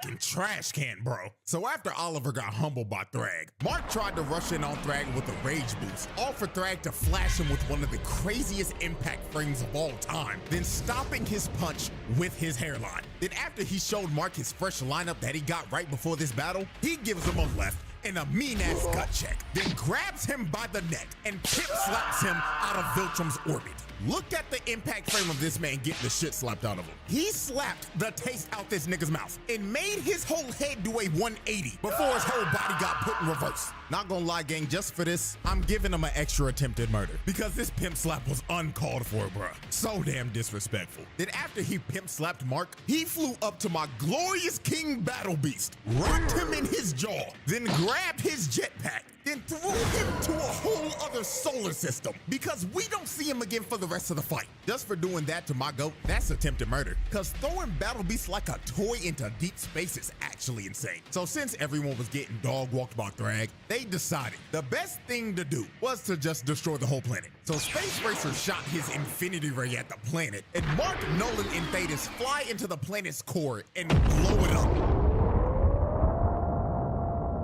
Fucking trash can, bro. So after Oliver got humbled by Thrag, Mark tried to rush in on Thrag with a rage boost, all for Thrag to flash him with one of the craziest impact frames of all time, then stopping his punch with his hairline. Then after he showed Mark his fresh lineup that he got right before this battle, he gives him a left and a mean-ass gut check, then grabs him by the neck and pip slaps him out of Viltrum's orbit. Look at the impact frame of this man getting the shit slapped out of him. He slapped the taste out this nigga's mouth and made his whole head do a 180 before his whole body got put in reverse. Not gonna lie, gang, just for this, I'm giving him an extra attempted murder because this pimp slap was uncalled for, bruh. So damn disrespectful. Then after he pimp slapped Mark, he flew up to my glorious King Battle Beast, rocked him in his jaw, then grabbed his jetpack, then threw him to a whole other solar system because we don't see him again for the rest of the fight. Just for doing that to my goat, that's attempted murder. Cause throwing Battle Beast like a toy into deep space is actually insane. So since everyone was getting dog walked by Thrag, they decided the best thing to do was to just destroy the whole planet. So Space Racer shot his Infinity Ray at the planet, and Mark, Nolan, and Thetis fly into the planet's core and blow it up.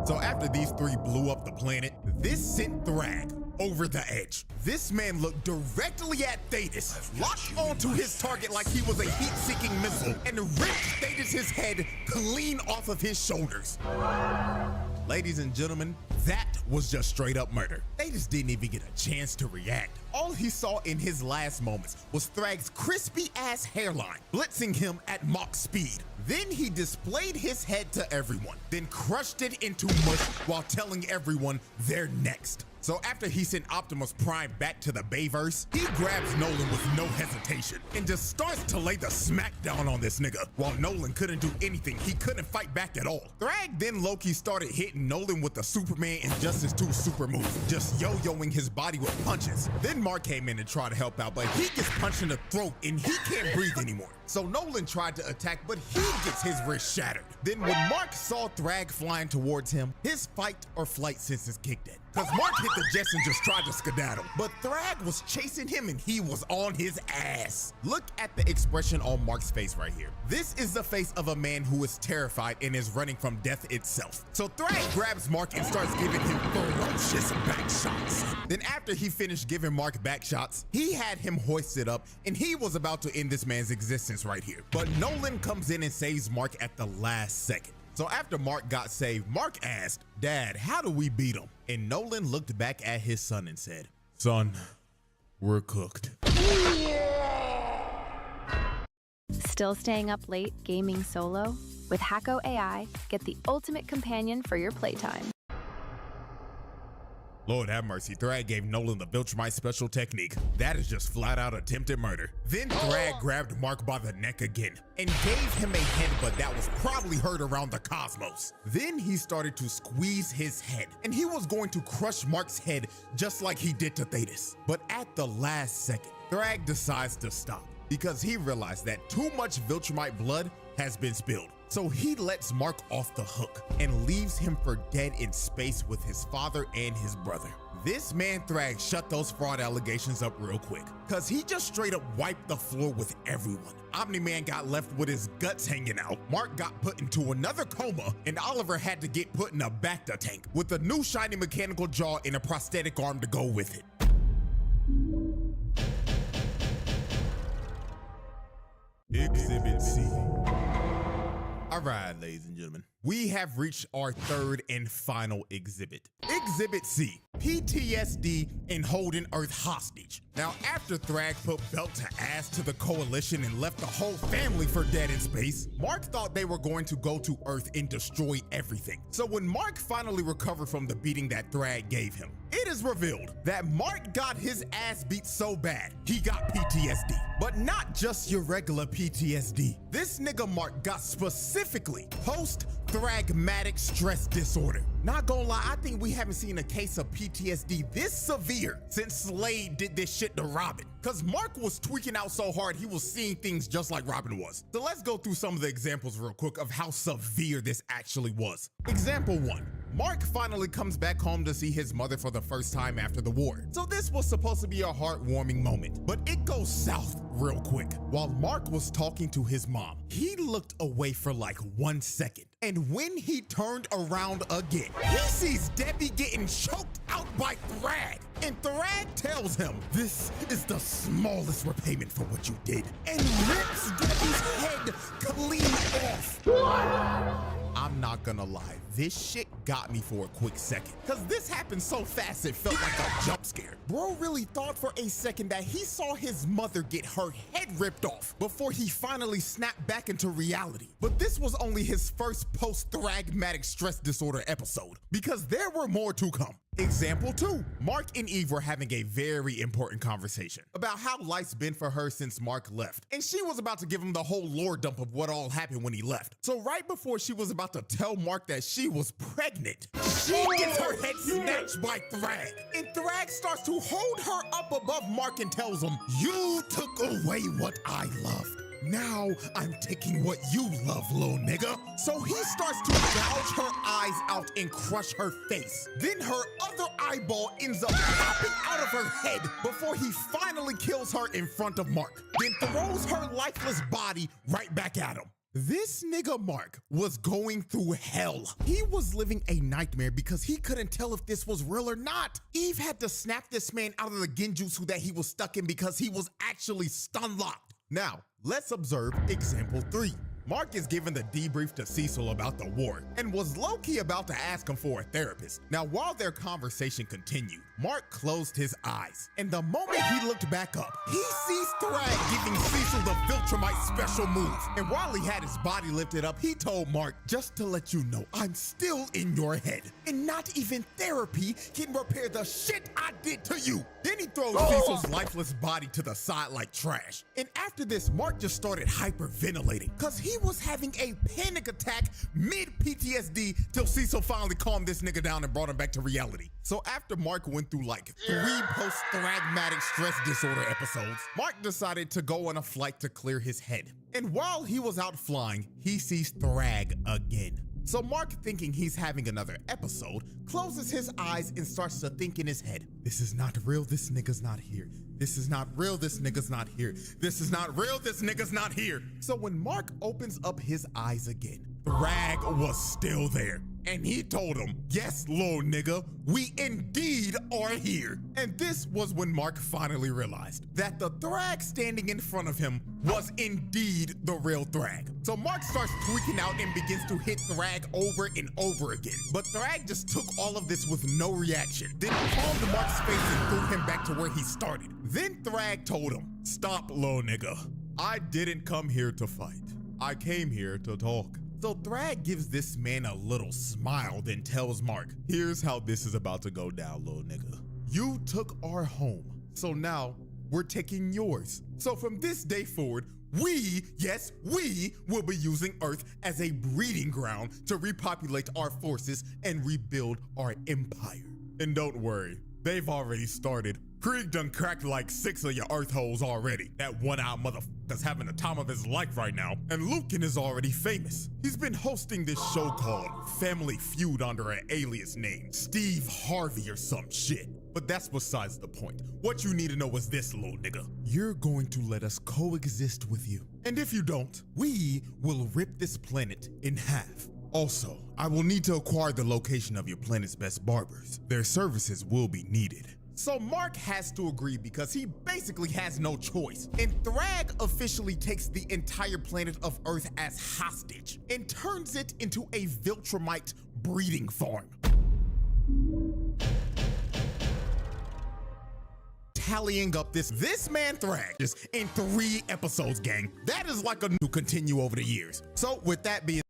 So after these three blew up the planet, this sent Thrag over the edge. This man looked directly at Thetis, locked onto his target like he was a heat-seeking missile, and ripped Thetis' head clean off of his shoulders. Ladies and gentlemen, that was just straight up murder. Thetis didn't even get a chance to react. All he saw in his last moments was Thrag's crispy ass hairline, blitzing him at Mach speed. Then he displayed his head to everyone, then crushed it into mush while telling everyone they're next. So after he sent Optimus Prime back to the Bayverse, he grabs Nolan with no hesitation and just starts to lay the smackdown on this nigga. While Nolan couldn't do anything, he couldn't fight back at all. Thrag then low-key started hitting Nolan with the Superman Injustice 2 super move, just yo-yoing his body with punches. Then Mark came in and tried to help out, but he gets punched in the throat and he can't breathe anymore. So Nolan tried to attack, but he gets his wrist shattered. Then when Mark saw Thrag flying towards him, his fight or flight senses kicked in. Cause Mark hit the jets and just tried to skedaddle, but Thrag was chasing him and he was on his ass. Look at the expression on Mark's face right here. This is the face of a man who is terrified and is running from death itself. So Thrag grabs Mark and starts giving him ferocious back shots. Then after he finished giving Mark back shots, he had him hoisted up and he was about to end this man's existence right here. But Nolan comes in and saves Mark at the last second. So after Mark got saved, Mark asked, "Dad, how do we beat him?" And Nolan looked back at his son and said, "Son, we're cooked. Still staying up late gaming solo? With HECKK AI, get the ultimate companion for your playtime. Lord have mercy, Thrag gave Nolan the Viltrumite special technique. That is just flat out attempted murder. Then Thrag grabbed Mark by the neck again and gave him a headbutt that was probably heard around the cosmos. Then he started to squeeze his head, and he was going to crush Mark's head just like he did to Thetis. But at the last second, Thrag decides to stop because he realized that too much Viltrumite blood has been spilled. So he lets Mark off the hook and leaves him for dead in space with his father and his brother. This man Thrag shut those fraud allegations up real quick, cause he just straight up wiped the floor with everyone. Omni-Man got left with his guts hanging out, Mark got put into another coma, and Oliver had to get put in a Bacta tank with a new shiny mechanical jaw and a prosthetic arm to go with it. Exhibit C. All right, ladies and gentlemen, we have reached our third and final exhibit. Exhibit C, PTSD and holding Earth hostage. Now, after Thrag put belt to ass to the coalition and left the whole family for dead in space, Mark thought they were going to go to Earth and destroy everything. So when Mark finally recovered from the beating that Thrag gave him, it is revealed that Mark got his ass beat so bad, he got PTSD. But not just your regular PTSD. This nigga Mark got specifically post-thragmatic stress disorder. Not gonna lie, I think we haven't seen a case of PTSD this severe since Slade did this shit to Robin. Cause Mark was tweaking out so hard he was seeing things just like Robin was. So let's go through some of the examples real quick of how severe this actually was. Example 1. Mark finally comes back home to see his mother for the first time after the war. So this was supposed to be a heartwarming moment, but it goes south real quick. While Mark was talking to his mom, he looked away for like 1 second. And when he turned around again, he sees Debbie getting choked out by Thrag. And Thrag tells him, "This is the smallest repayment for what you did," and rips Debbie's head clean off. I'm not gonna lie, this shit got me for a quick second, cause this happened so fast it felt like a jump scare. Bro really thought for a second that he saw his mother get her head ripped off before he finally snapped back into reality. But this was only his first post-thragmatic stress disorder episode, because there were more to come. Example 2. Mark and Eve were having a very important conversation about how life's been for her since Mark left, and she was about to give him the whole lore dump of what all happened when he left. So right before she was about to tell Mark that she was pregnant, she gets her head snatched by Thrag, and Thrag starts to hold her up above Mark and tells him, "You took away what I loved. Now I'm taking what you love, little nigga." So he starts to gouge her eyes out and crush her face. Then her other eyeball ends up popping out of her head before he finally kills her in front of Mark, then throws her lifeless body right back at him. This nigga Mark was going through hell. He was living a nightmare because he couldn't tell if this was real or not. Eve had to snap this man out of the genjutsu that he was stuck in because he was actually stun locked. Now, let's observe example 3. Mark is giving the debrief to Cecil about the war and was low-key about to ask him for a therapist. Now, while their conversation continued, Mark closed his eyes, and the moment he looked back up, he sees Thrag giving Cecil the Viltrumite special move. And while he had his body lifted up, he told Mark, "Just to let you know, I'm still in your head, and not even therapy can repair the shit I did to you." Then he throws Cecil's lifeless body to the side like trash. And after this, Mark just started hyperventilating, cause he was having a panic attack mid-PTSD till Cecil finally calmed this nigga down and brought him back to reality. So after Mark went through like 3 post-thragmatic stress disorder episodes, Mark decided to go on a flight to clear his head. And while he was out flying, he sees Thrag again. So Mark, thinking he's having another episode, closes his eyes and starts to think in his head, "This is not real, this nigga's not here. This is not real, this nigga's not here. This is not real, this nigga's not here." So when Mark opens up his eyes again, Thrag was still there. And he told him, yes, little nigga, we indeed are here. And this was when Mark finally realized that the Thrag standing in front of him was indeed the real Thrag. So Mark starts tweaking out and begins to hit Thrag over and over again. But Thrag just took all of this with no reaction, then palmed Mark's face and threw him back to where he started. Then Thrag told him, stop, little nigga. I didn't come here to fight. I came here to talk. So Thrag gives this man a little smile, then tells Mark, here's how this is about to go down, little nigga. You took our home, so now we're taking yours. So from this day forward, we, yes, we will be using Earth as a breeding ground to repopulate our forces and rebuild our empire. And don't worry, they've already started. Krieg done cracked like 6 of your Earth holes already. That one-eyed motherfucker's having the time of his life right now. And Lucan is already famous. He's been hosting this show called Family Feud under an alias name, Steve Harvey or some shit. But that's besides the point. What you need to know is this, little nigga. You're going to let us coexist with you. And if you don't, we will rip this planet in half. Also, I will need to acquire the location of your planet's best barbers. Their services will be needed. So Mark has to agree because he basically has no choice. And Thrag officially takes the entire planet of Earth as hostage and turns it into a Viltrumite breeding farm. Tallying up this man Thrag just in 3 episodes, gang. That is like a new continue over the years. So with that being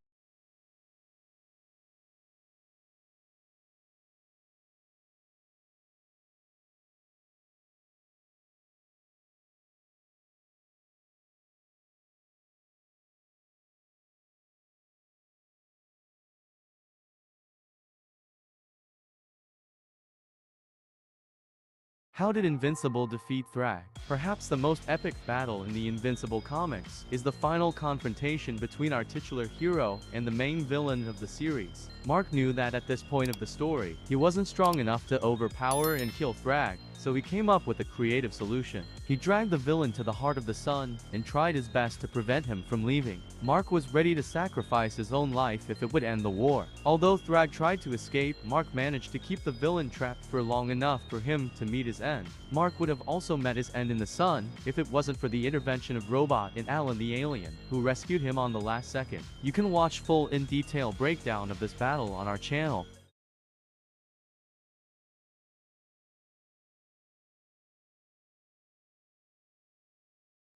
How did Invincible defeat Thrag? Perhaps the most epic battle in the Invincible comics is the final confrontation between our titular hero and the main villain of the series. Mark knew that at this point of the story, he wasn't strong enough to overpower and kill Thrag, so he came up with a creative solution. He dragged the villain to the heart of the sun and tried his best to prevent him from leaving. Mark was ready to sacrifice his own life if it would end the war. Although Thrag tried to escape, Mark managed to keep the villain trapped for long enough for him to meet his end. Mark would have also met his end in the sun if it wasn't for the intervention of Robot and Alan the alien, who rescued him on the last second. You can watch full in-detail breakdown of this battle on our channel.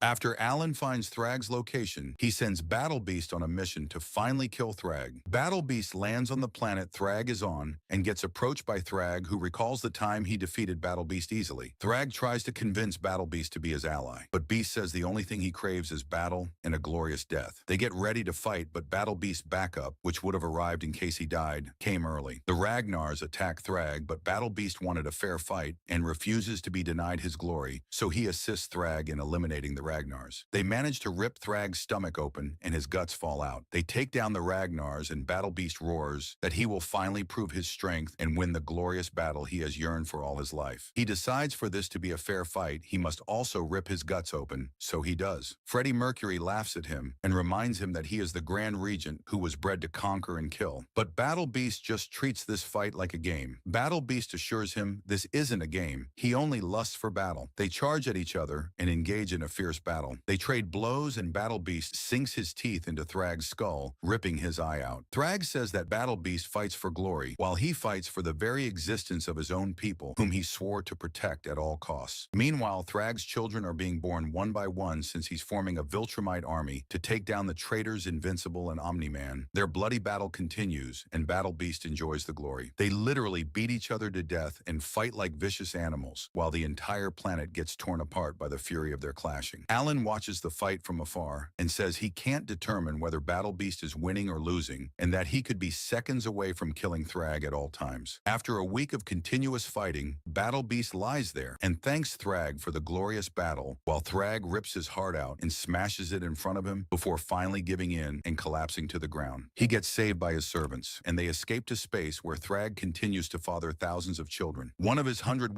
After Alan finds Thrag's location, he sends Battle Beast on a mission to finally kill Thrag. Battle Beast lands on the planet Thrag is on and gets approached by Thrag, who recalls the time he defeated Battle Beast easily. Thrag tries to convince Battle Beast to be his ally, but Beast says the only thing he craves is battle and a glorious death. They get ready to fight, but Battle Beast's backup, which would have arrived in case he died, came early. The Ragnars attack Thrag, but Battle Beast wanted a fair fight and refuses to be denied his glory, so he assists Thrag in eliminating the Ragnars. They manage to rip Thrag's stomach open and his guts fall out. They take down the Ragnars and Battle Beast roars that he will finally prove his strength and win the glorious battle he has yearned for all his life. He decides for this to be a fair fight, he must also rip his guts open, so he does. Freddie Mercury laughs at him and reminds him that he is the Grand Regent who was bred to conquer and kill. But Battle Beast just treats this fight like a game. Battle Beast assures him this isn't a game. He only lusts for battle. They charge at each other and engage in a fierce battle. They trade blows and Battle Beast sinks his teeth into Thrag's skull, ripping his eye out. Thrag says that Battle Beast fights for glory, while he fights for the very existence of his own people, whom he swore to protect at all costs. Meanwhile, Thrag's children are being born one by one since he's forming a Viltrumite army to take down the traitors Invincible and Omni-Man. Their bloody battle continues, and Battle Beast enjoys the glory. They literally beat each other to death and fight like vicious animals, while the entire planet gets torn apart by the fury of their clashing. Alan watches the fight from afar and says he can't determine whether Battle Beast is winning or losing, and that he could be seconds away from killing Thrag at all times. After a week of continuous fighting, Battle Beast lies there and thanks Thrag for the glorious battle, while Thrag rips his heart out and smashes it in front of him before finally giving in and collapsing to the ground. He gets saved by his servants, and they escape to space, where Thrag continues to father thousands of children. One of his 100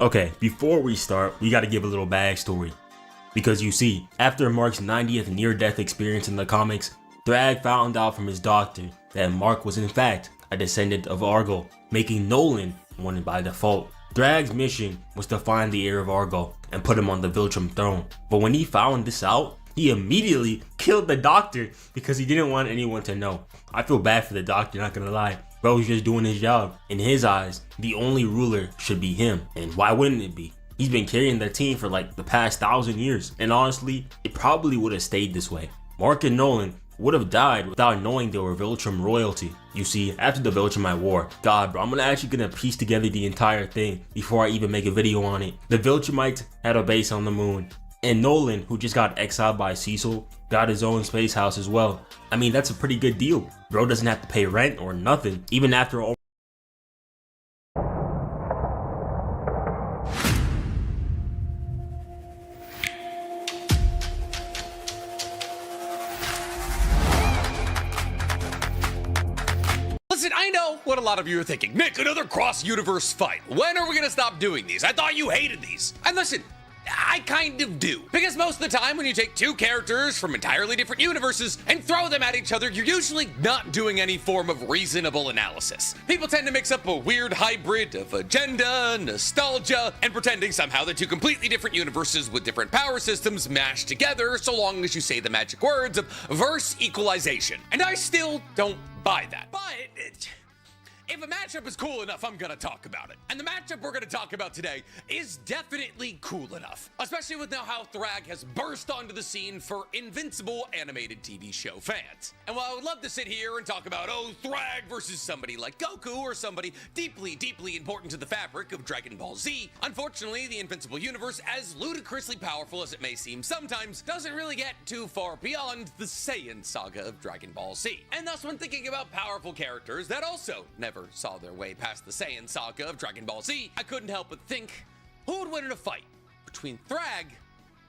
Okay, before we start, we gotta give a little backstory. Because you see, after Mark's 90th near-death experience in the comics, Thrag found out from his doctor that Mark was in fact a descendant of Argo, making Nolan one by default. Thrag's mission was to find the heir of Argo and put him on the Viltrum throne. But when he found this out, he immediately killed the doctor because he didn't want anyone to know. I feel bad for the doctor, not gonna lie. Bro was just doing his job. In his eyes, the only ruler should be him. And why wouldn't it be? He's been carrying the team for like the past 1,000 years. And honestly, it probably would have stayed this way. Mark and Nolan would have died without knowing they were Viltrum royalty. You see, after the Viltrumite War, God bro, I'm actually gonna piece together the entire thing before I even make a video on it. The Viltrumites had a base on the moon. And Nolan, who just got exiled by Cecil, got his own space house as well. I mean, that's a pretty good deal. Bro doesn't have to pay rent or nothing, even after all. Listen, I know what a lot of you are thinking. Nick, another cross-universe fight. When are we gonna stop doing these? I thought you hated these. And listen, I kind of do. Because most of the time when you take two characters from entirely different universes and throw them at each other, you're usually not doing any form of reasonable analysis. People tend to mix up a weird hybrid of agenda, nostalgia, and pretending somehow they're two completely different universes with different power systems mashed together so long as you say the magic words of verse equalization. And I still don't buy that. But if a matchup is cool enough, I'm gonna talk about it. And the matchup we're gonna talk about today is definitely cool enough. Especially with now how Thrag has burst onto the scene for Invincible animated TV show fans. And while I would love to sit here and talk about, oh, Thrag versus somebody like Goku or somebody deeply, deeply important to the fabric of Dragon Ball Z, unfortunately, the Invincible universe, as ludicrously powerful as it may seem sometimes, doesn't really get too far beyond the Saiyan saga of Dragon Ball Z. And thus, when thinking about powerful characters that also never saw their way past the Saiyan saga of Dragon Ball Z, I couldn't help but think, who would win in a fight between Thrag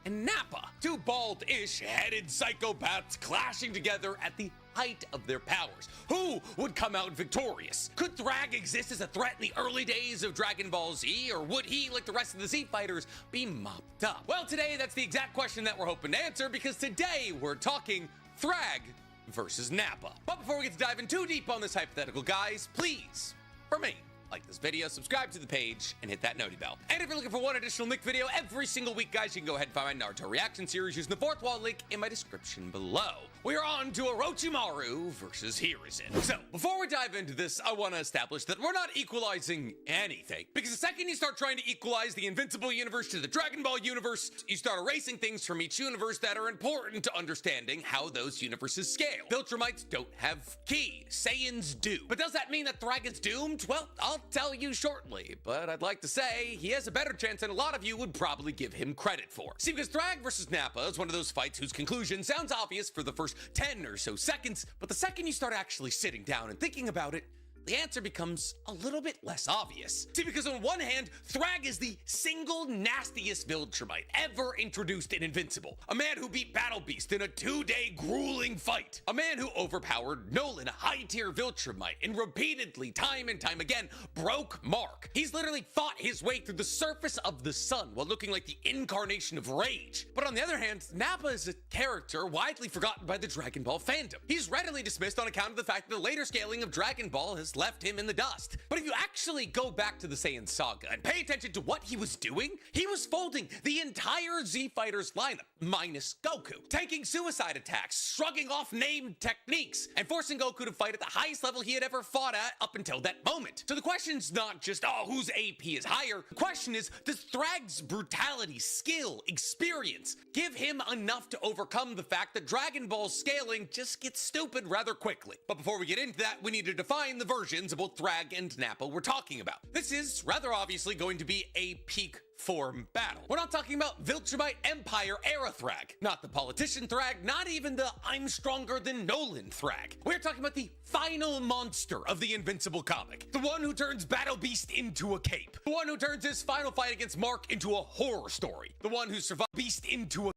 and Nappa? Two bald-ish headed psychopaths clashing together at the height of their powers. Who would come out victorious? Could Thrag exist as a threat in the early days of Dragon Ball Z, or would he, like the rest of the Z fighters, be mopped up? Well, today that's the exact question that we're hoping to answer, because today we're talking Thrag versus Nappa. But before we get to diving too deep on this hypothetical, guys, please, for me, like this video, subscribe to the page, and hit that noti bell. And if you're looking for one additional Nick video every single week, guys, you can go ahead and find my Naruto reaction series using the fourth wall link in my description below. We are on to Orochimaru versus Hiruzen. So, before we dive into this, I want to establish that we're not equalizing anything. Because the second you start trying to equalize the Invincible universe to the Dragon Ball universe, you start erasing things from each universe that are important to understanding how those universes scale. Viltrumites don't have ki, Saiyans do. But does that mean that Thrag is doomed? Well, I'll tell you shortly, but I'd like to say he has a better chance than a lot of you would probably give him credit for. See, because Thrag versus Nappa is one of those fights whose conclusion sounds obvious for the first 10 or so seconds, but the second you start actually sitting down and thinking about it, the answer becomes a little bit less obvious. See, because on one hand, Thrag is the single nastiest Viltrumite ever introduced in Invincible. A man who beat Battle Beast in a 2-day grueling fight. A man who overpowered Nolan, a high-tier Viltrumite, and repeatedly, time and time again, broke Mark. He's literally fought his way through the surface of the sun while looking like the incarnation of rage. But on the other hand, Nappa is a character widely forgotten by the Dragon Ball fandom. He's readily dismissed on account of the fact that the later scaling of Dragon Ball has left him in the dust. But if you actually go back to the Saiyan saga and pay attention to what he was doing, he was folding the entire Z Fighters lineup, minus Goku, taking suicide attacks, shrugging off named techniques, and forcing Goku to fight at the highest level he had ever fought at up until that moment. So the question's not just, oh, whose AP is higher? The question is, does Thrag's brutality, skill, experience give him enough to overcome the fact that Dragon Ball scaling just gets stupid rather quickly? But before we get into that, we need to define the versions of both Thrag and Nappa we're talking about. This is rather obviously going to be a peak form battle. We're not talking about Viltrumite Empire era Thrag, not the politician Thrag, not even the I'm stronger than Nolan Thrag. We're talking about the final monster of the Invincible comic, the one who turns Battle Beast into a cape, the one who turns his final fight against Mark into a horror story, the one who survived Beast into a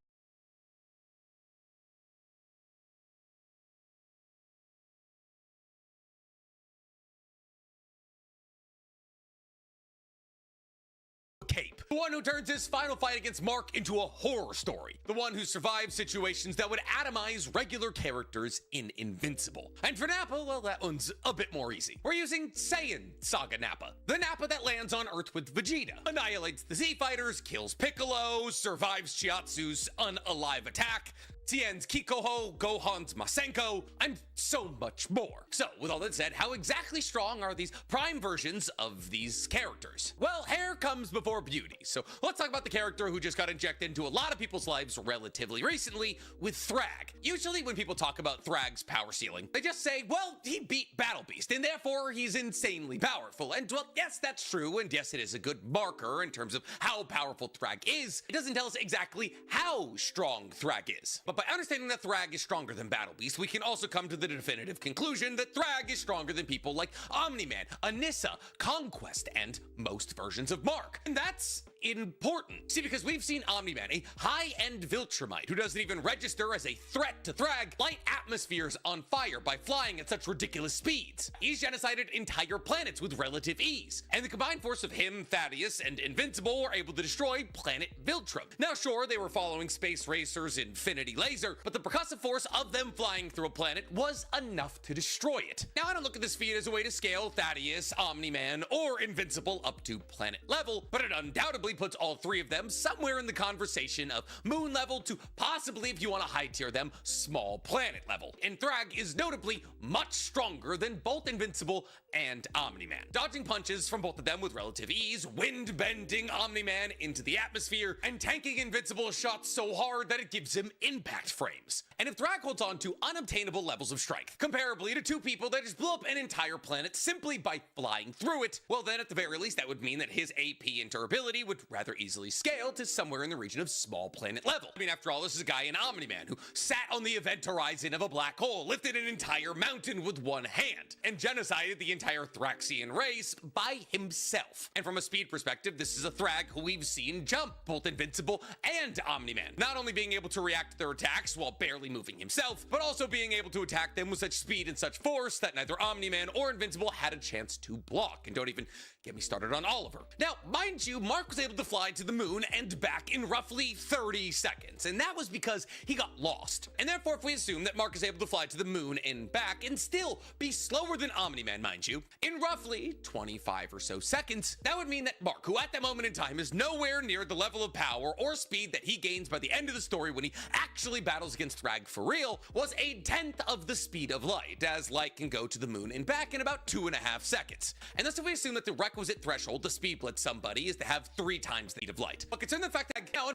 cape. the one who turns his final fight against Mark into a horror story, the one who survives situations that would atomize regular characters in Invincible. And for Nappa, well, that one's a bit more easy. We're using Saiyan Saga Nappa, the Nappa that lands on Earth with Vegeta, annihilates the Z-Fighters, kills Piccolo, survives Chiatsu's unalive attack, Tien's Kikoho, Gohan's Masenko, and so much more. So, with all that said, how exactly strong are these prime versions of these characters? Well, hair comes before beauty, so let's talk about the character who just got injected into a lot of people's lives relatively recently with Thrag. Usually when people talk about Thrag's power ceiling, they just say, well, he beat Battle Beast, and therefore he's insanely powerful. And well, yes, that's true, and yes, it is a good marker in terms of how powerful Thrag is. It doesn't tell us exactly how strong Thrag is. But by understanding that Thrag is stronger than Battle Beast, we can also come to the definitive conclusion that Thrag is stronger than people like Omni-Man, Anissa, Conquest, and most versions of Mark. And that's important. See, because we've seen Omni-Man, a high-end Viltrumite who doesn't even register as a threat to Thrag, light atmospheres on fire by flying at such ridiculous speeds. He's genocided entire planets with relative ease. And the combined force of him, Thaddeus, and Invincible were able to destroy planet Viltrum. Now, sure, they were following Space Racer's Infinity Laser, but the percussive force of them flying through a planet was enough to destroy it. Now, I don't look at this feat as a way to scale Thaddeus, Omni-Man, or Invincible up to planet level, but it undoubtedly puts all three of them somewhere in the conversation of moon level to possibly, if you want to high tier them, small planet level. And Thrag is notably much stronger than both Invincible and Omni-Man, dodging punches from both of them with relative ease, wind bending Omni-Man into the atmosphere, and tanking Invincible shots so hard that it gives him impact frames. And if Thrag holds on to unobtainable levels of strength, comparably to two people that just blew up an entire planet simply by flying through it, well then at the very least that would mean that his AP and durability would rather easily scale to somewhere in the region of small planet level. I mean, after all, this is a guy in Omni-Man who sat on the event horizon of a black hole, lifted an entire mountain with one hand, and genocided the entire Thraxian race by himself. And from a speed perspective, this is a Thrag who we've seen jump both Invincible and Omni-Man, not only being able to react to their attacks while barely moving himself, but also being able to attack them with such speed and such force that neither Omni-Man or Invincible had a chance to block. And don't even get me started on Oliver. Now, mind you, Mark was able to fly to the moon and back in roughly 30 seconds, and that was because he got lost. And therefore, if we assume that Mark is able to fly to the moon and back and still be slower than Omni-Man, mind you, in roughly 25 or so seconds, that would mean that Mark, who at that moment in time is nowhere near the level of power or speed that he gains by the end of the story when he actually battles against Thrag for real, was a tenth of the speed of light, as light can go to the moon and back in about 2.5 seconds. And thus if we assume that the requisite threshold to speed blitz somebody is to have 3 times the speed of light. But consider the fact that now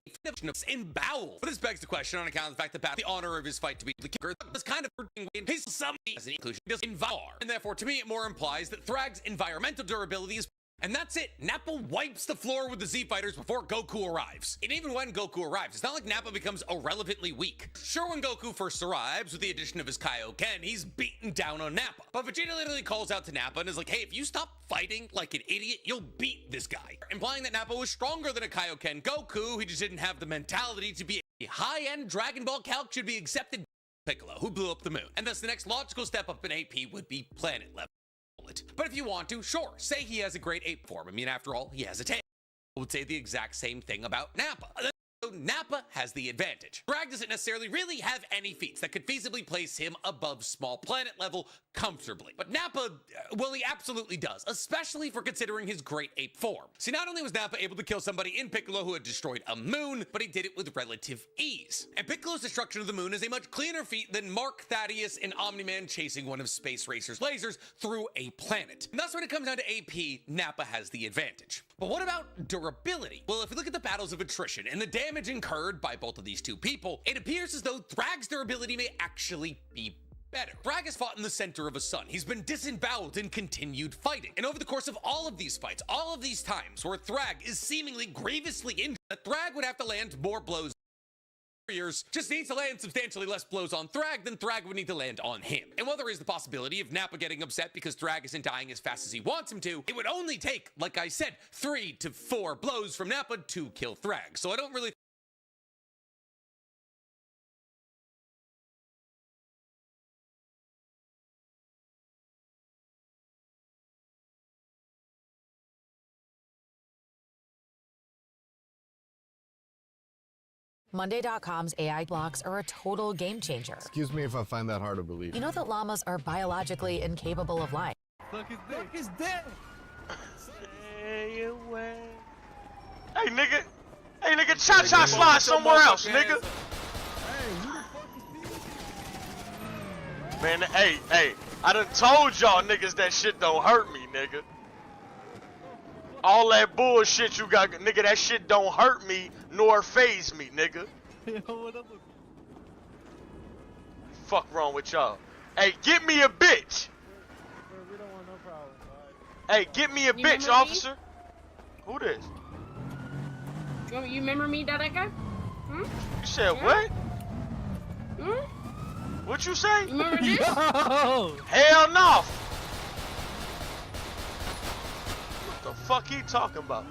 in Bowel. But this begs the question on account of the fact that the honor of his fight to be the kicker is kind of in his some as an inclusion does involve. And therefore to me it more implies that Thrag's environmental durability is. And that's it. Nappa wipes the floor with the Z-Fighters before Goku arrives. And even when Goku arrives, it's not like Nappa becomes irrelevantly weak. Sure, when Goku first arrives, with the addition of his Kaioken, he's beaten down on Nappa. But Vegeta literally calls out to Nappa and is like, hey, if you stop fighting like an idiot, you'll beat this guy. Implying that Nappa was stronger than a Kaioken Goku, he just didn't have the mentality to be a high-end Dragon Ball calc should be accepted Piccolo, who blew up the moon. And thus the next logical step up in AP would be planet level. But if you want to, sure, say he has a great ape form. I mean, after all, he has a tail. I would say the exact same thing about Nappa. So Nappa has the advantage. Thrag doesn't necessarily really have any feats that could feasibly place him above small planet level comfortably. But Nappa, well, he absolutely does, especially for considering his great ape form. See, not only was Nappa able to kill somebody in Piccolo who had destroyed a moon, but he did it with relative ease. And Piccolo's destruction of the moon is a much cleaner feat than Mark, Thaddeus, and Omni-Man chasing one of Space Racer's lasers through a planet. And thus when it comes down to AP, Nappa has the advantage. But what about durability? Well, if we look at the battles of attrition and the damage incurred by both of these two people, it appears as though Thrag's durability may actually be better. Thrag has fought in the center of a sun. He's been disemboweled and continued fighting. And over the course of all of these fights, all of these times where Thrag is seemingly grievously injured, Thrag would have to land more blows. Warriors just needs to land substantially less blows on Thrag than Thrag would need to land on him. And while there is the possibility of Nappa getting upset because Thrag isn't dying as fast as he wants him to, it would only take, like I said, 3 to 4 blows from Nappa to kill Thrag. So I don't really Monday.com's AI blocks are a total game changer. Excuse me if I find that hard to believe. You know that llamas are biologically incapable of lying. Look his dick. Stay away. Hey nigga, cha-cha slide somewhere else, nigga. Man, hey, I done told y'all niggas that shit don't hurt me, nigga. All that bullshit you got, nigga, that shit don't hurt me nor faze me, nigga. Fuck wrong with y'all? Hey, get me a bitch. We don't want no problem, Hey, get me a bitch, officer. Who this? You remember me, Dadeka? Hmm? You said what? What you say? You remember this? Hell no. What the fuck he talking about?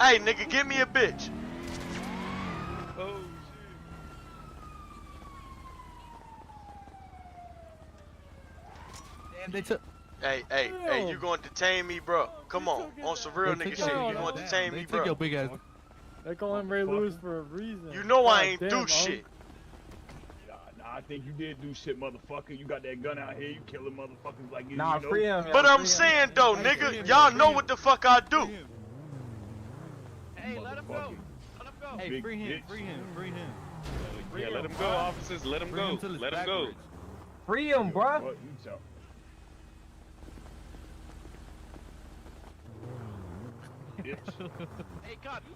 Hey, nigga, give me a bitch. Oh, Damn, they took. Hey, you gonna detain me, bro? Come on some real nigga shit. You gonna detain me, bro? Your big ass. they call him Ray Lewis for a reason. You know I ain't God do damn, shit. Nah, I think you did do shit, motherfucker. You got that gun out here. You killing motherfuckers like you. Nah, you know? free him. But I'm saying though, nigga, y'all know what the fuck I do. Hey, let him go. Let him go. Hey, free him. Yeah, let him go, officers. Let him go. Let him go. Free him, bruh. What you talk? Hey, cop, you